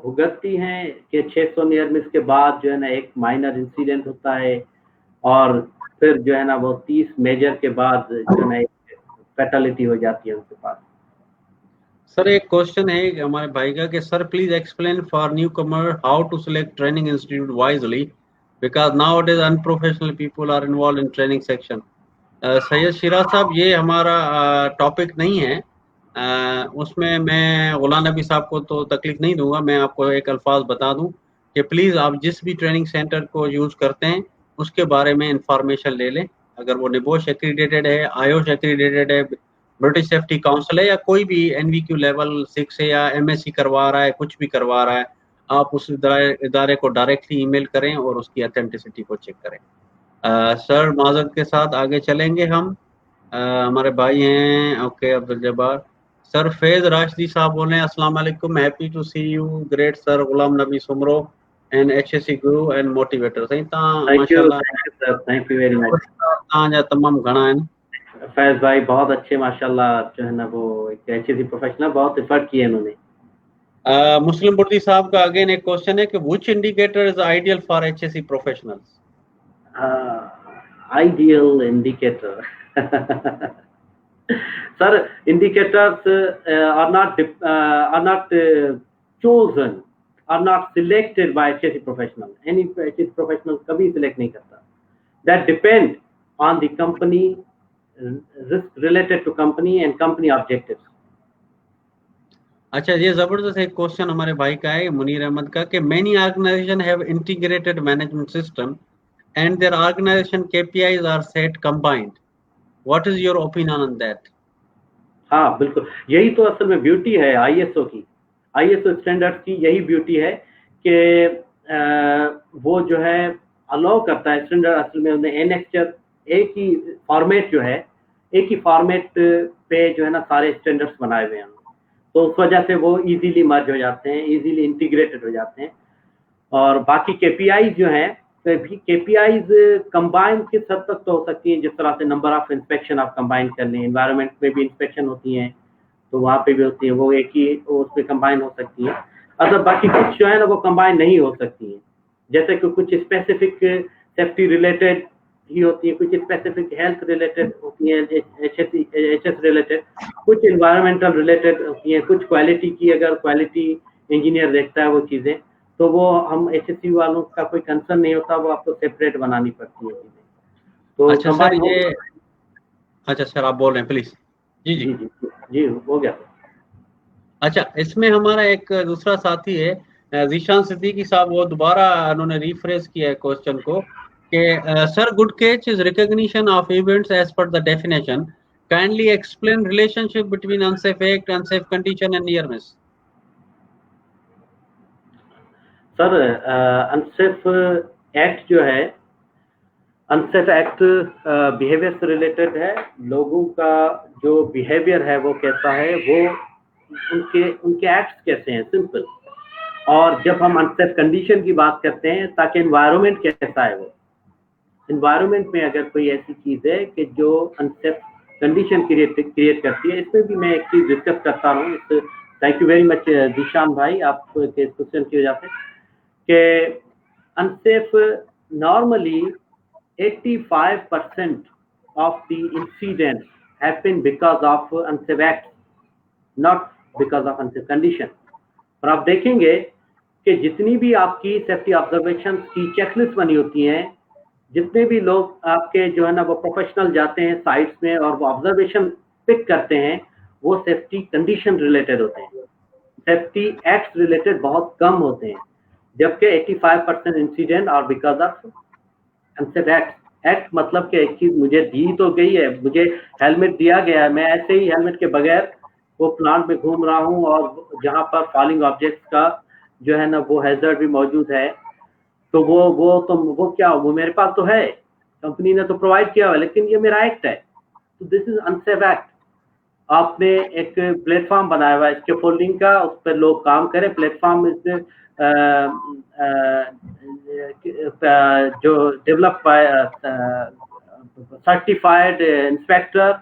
भुगतती हैं कि 600 नियर मिस के बाद जो है ना एक माइनर इंसिडेंट होता है और फिर जो है ना वो 30 मेजर के बाद जो है ना एक फैटेलिटी हो जाती है उनके पास. सर एक क्वेश्चन है हमारे भाई का कि sir please explain for newcomer how to select training institute wisely because nowadays unprofessional people are involve in training section. Syed Shiraz sahab, ये हमारा टॉपिक नहीं है. उसमें मैं गुलाम नबी साहब को तो तकलीफ नहीं दूंगा. मैं आपको एक अल्फाज बता दूं कि प्लीज़ आप जिस भी ट्रेनिंग सेंटर को यूज़ करते हैं उसके बारे में इंफॉर्मेशन ले लें. अगर वो निबोश एक्रीडेटेड है, आयोश एक्रीडेटेड है, ब्रिटिश सेफ्टी काउंसिल है, या कोई भी NVQ लेवल 6 है या MSc करवा रहा है, कुछ भी करवा रहा है, आप उस इदारे को डायरेक्टली ईमेल करें और उसकी अथेंटिसिटी को चेक करें. सर माजरत के साथ आगे चलेंगे हम. हमारे भाई हैं ओके अब्दुल जब्बार सर. फैज राशिदी साहब बोल रहे हैं अस्सलाम वालेकुम, happy to see you great sir Ghulam Nabi Soomro and HSE guru and motivator. सही ता माशाल्लाह, थैंक यू वेरी मच. ताजा तमाम घणा है. फैज भाई बहुत अच्छे माशाल्लाह जो है ना वो एक HSE प्रोफेशनल बहुत एफर्ट किए इन्होंने. मुस्लिम बुर्दी साहब का अगेन एक क्वेश्चन है कि which indicator is ideal for HSE professionals. Ideal indicator Sir, indicators are not chosen, are not selected by HSE professional. Any HSE professional कभी select नहीं करता. That depend on the company, risk related to company and company objectives. अच्छा, ये जबरदस्त एक question हमारे भाई का है मुनीर अहमद का कि many organizations have integrated management system and their organization KPIs are set combined. What is your opinion on that? हाँ बिल्कुल, यही तो असल में ब्यूटी है ISO की, ISO स्टैंडर्ड की यही ब्यूटी है कि वो जो है अलाउ करता है स्टैंडर्ड असल में उन्हें एनेक्चर एक ही फॉर्मेट जो है, एक ही फॉर्मेट पे जो है ना सारे स्टैंडर्ड्स बनाए हुए हैं, तो उस वजह से वो इजीली मर्ज हो जाते हैं, इजीली इंटीग्रेटेड हो जाते हैं. और बाकी KPIs जो हैं तो भी KPIs कंबाइन किस हद तक तो हो सकती हैं, जिस तरह से नंबर ऑफ इंस्पेक्शन आप कंबाइन कर लें, एनवायरनमेंट में भी इंस्पेक्शन होती हैं तो वहाँ पे भी होती है, वो एक ही उसमें कंबाइन हो सकती है. अगर बाकी कुछ जो है ना वो कंबाइन नहीं हो सकती हैं, जैसे कि कुछ स्पेसिफिक सेफ्टी रिलेटेड ही होती है, कुछ स्पेसिफिक हेल्थ रिलेटेड होती है, HS रिलेटेड, कुछ एनवायरमेंटल रिलेटेड होती है, कुछ क्वालिटी की, अगर क्वालिटी इंजीनियर देखता है वो चीज़ें तो वो हम HSE वालों का कोई कंसर्न नहीं होता, वो आपको सेपरेट बनानी पड़ती है चीज़ें. तो अच्छा सर ये, अच्छा सर आप बोल रहे हैं प्लीज. जी जी जी हो गया. अच्छा, इसमें हमारा एक दूसरा साथी है जीशान सिद्दीकी साहब, वो दोबारा उन्होंने रिफ्रेश किया है क्वेश्चन को कि sir good catch is recognition of events as per the definition, kindly explain relationship between unsafe act, unsafe condition and near miss. Sir unsafe act जो है, अनसेफ एक्ट बिहेवियर से रिलेटेड है, लोगों का जो बिहेवियर है वो कैसा है, वो उनके एक्ट्स कैसे हैं, सिंपल. और जब हम अनसेफ कंडीशन की बात करते हैं ताकि एनवायरनमेंट कैसा है, वो एनवायरनमेंट में अगर कोई ऐसी चीज़ है कि जो अनसेफ कंडीशन क्रिएट करती है, इसमें भी मैं एक चीज़ डिस्कस करता हूँ. Thank you very much Zeeshan भाई आप के क्वेश्चन की वजह से कि unsafe normally 85% of the incidents happen because of unsafe acts, not because of unsafe condition. और आप देखेंगे कि जितनी भी आपकी सेफ्टी ऑब्जर्वेशन की चेकलिस्ट बनी होती हैं, जितने भी लोग आपके जो है ना वो प्रोफेशनल जाते हैं साइट्स में और वो ऑब्जर्वेशन पिक करते हैं, वो सेफ्टी कंडीशन रिलेटेड होते हैं, सेफ्टी एक्ट्स रिलेटेड बहुत कम होते हैं, जबकि 85% इंसिडेंट और because of unsafe act. Act मतलब कि एक चीज मुझे दी तो गई है, मुझे हेलमेट दिया गया है, मैं ऐसे ही हेलमेट के बगैर वो प्लांट में घूम रहा हूँ और जहाँ पर फॉलिंग ऑब्जेक्ट्स का जो है ना वो हैजर्ड भी मौजूद है, तो वो क्या, वो मेरे पास तो है, कंपनी ने तो प्रोवाइड किया हुआ है, लेकिन ये मेरा एक्ट है, तो दिस इज अनसेफ एक्ट. आपने एक प्लेटफॉर्म बनाया हुआ है स्कैफोल्डिंग का, उस पर लोग काम करें, प्लेटफॉर्म जो डेवलप सर्टिफाइड इंस्पेक्टर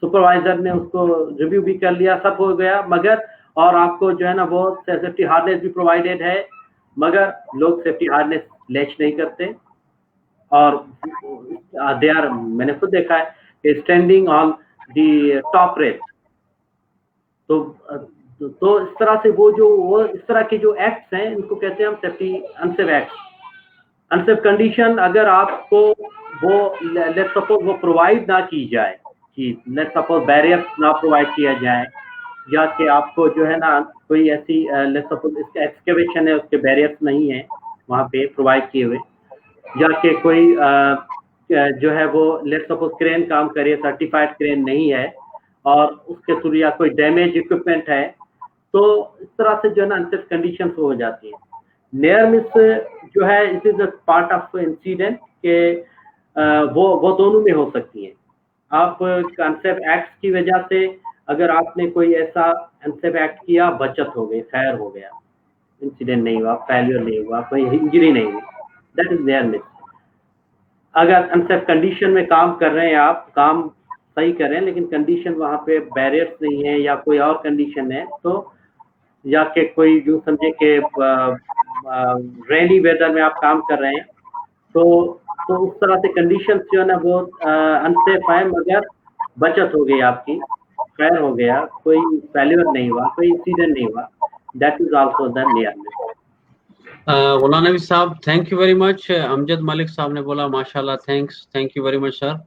सुपरवाइजर ने उसको रिव्यू भी कर लिया, सब हो गया, मगर और आपको जो है ना वो सेफ्टी हार्डनेस भी प्रोवाइडेड है, मगर लोग सेफ्टी हार्डनेस लैच नहीं करते और दे आर, मैंने खुद देखा है standing on the top rate. तो इस तरह से वो इस तरह के जो एक्ट्स हैं इनको कहते हैं हम safety unsafe act. Unsafe condition अगर आपको वो लेट्स सपोज वो प्रोवाइड ना की जाए, कि लेट्स सपोज बैरियर्स ना प्रोवाइड किया जाए, या कि आपको जो है ना कोई ऐसी लेट्स सपोज इसका एक्सकेवेशन है उसके बैरियर्स नहीं है वहाँ पे प्रोवाइड किए हुए, या कि कोई जो है वो लेट्स सपोज क्रेन काम करे, सर्टिफाइड क्रेन नहीं है और उसके थ्रू या कोई डैमेज इक्विपमेंट है, तो इस तरह से जो है ना अनसेफ कंडीशन हो जाती है. नियर मिस जो है it is a part of incident के वो दोनों में हो सकती है. आप अनसेफ एक्ट की वजह से अगर आपने कोई ऐसा अनसेफ एक्ट किया, बचत हो गई, खैर हो गया, इंसिडेंट नहीं हुआ, फेलियर नहीं हुआ, कोई इंजरी नहीं हुई, दैट इज नियर मिस. अगर अनसेफ कंडीशन में काम कर रहे हैं, आप काम सही कर रहे हैं लेकिन कंडीशन वहाँ पे बैरियर्स नहीं है या कोई और कंडीशन है, तो या कि कोई जो समझे कि रेनी वेदर में आप काम कर रहे हैं, तो उस तरह से कंडीशन जो है ना वो अनसेफ है, मगर बचत हो गई आपकी, फेयर हो गया, कोई फेल्यूर नहीं हुआ, कोई इंसिडेंट नहीं हुआ, that is also the nearness. Ghulam Nabi साहब, thank you very much. Amjad Malik साहब ने बोला माशाल्लाह, thank you very much sir.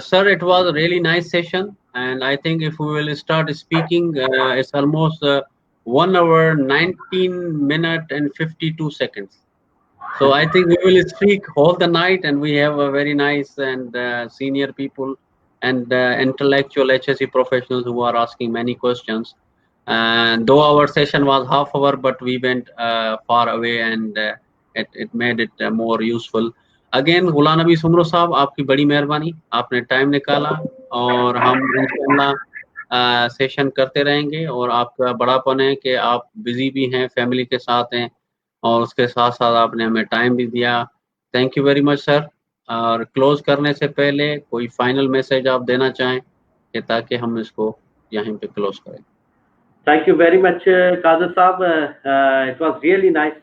Sir, it was a really nice session, and I think if we will start speaking, it's almost 1 hour, 19 minutes, and 52 seconds. So I think we will speak all the night, and we have a very nice and senior people and intellectual HSE professionals who are asking many questions. And though our session was half hour, but we went far away, and it made it more useful. Again Ghulam Nabi Soomro साहब, आपकी बड़ी मेहरबानी, आपने time निकाला, और हम इंशाल्लाह session करते रहेंगे। और आपका बड़ापन है कि आप बिजी भी हैं, फैमिली के साथ हैं, और उसके साथ साथ आपने हमें टाइम भी दिया। Thank you very much sir. और क्लोज करने से पहले कोई फाइनल मैसेज आप देना चाहें कि ताकि हम इसको यहीं पे क्लोज करें। Thank you very much, Kader Saab. It was really nice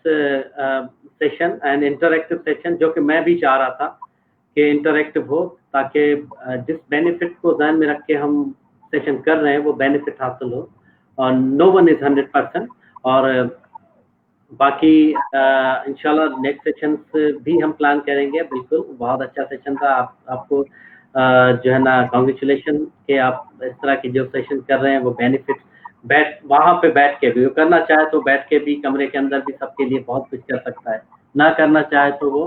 session and interactive session, जो कि मैं भी चाह रहा था कि इंटरैक्टिव हो, ताकि जिस बेनिफिट को ध्यान में रख के हम सेशन कर रहे हैं वो बेनिफिट हासिल हो। और नो वन इज 100%। और बाकी इंशाल्लाह नेक्स्ट सेशन भी हम प्लान करेंगे। बिल्कुल, बहुत अच्छा सेशन था। आपको जो है ना, कॉन्ग्रेचुलेशन कि आप इस तरह के जो सेशन कर रहे हैं वो बेनिफिट वहां पे बैठ के भी करना चाहे तो बैठ के भी, कमरे के अंदर भी सबके लिए बहुत कुछ कर सकता है। ना करना चाहे तो वो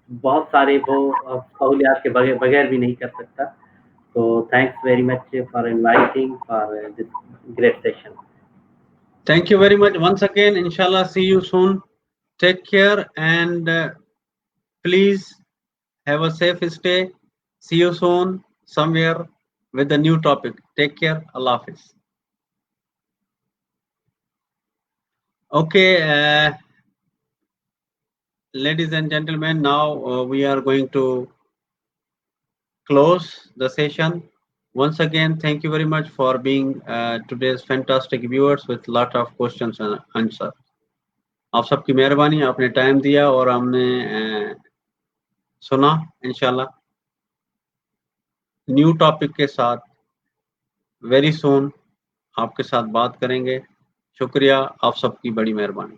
बहुत सारे वो सहूलियात के बगैर भी नहीं कर सकता। तो thanks very much for inviting for this great session. Thank you very much once again. Inshallah, see you soon. Take care, and please have a safe stay. See you soon somewhere with a new topic. Take care. Allah Hafiz. Okay, ladies and gentlemen, now we are going to close the session. Once again, thank you very much for being today's fantastic viewers with lot of questions and answers. आप सबकी मेहरबानी, आपने time दिया और हमने सुना। इंशाल्लाह new topic के साथ वेरी सून आपके साथ बात करेंगे। शुक्रिया, आप सबकी बड़ी मेहरबानी।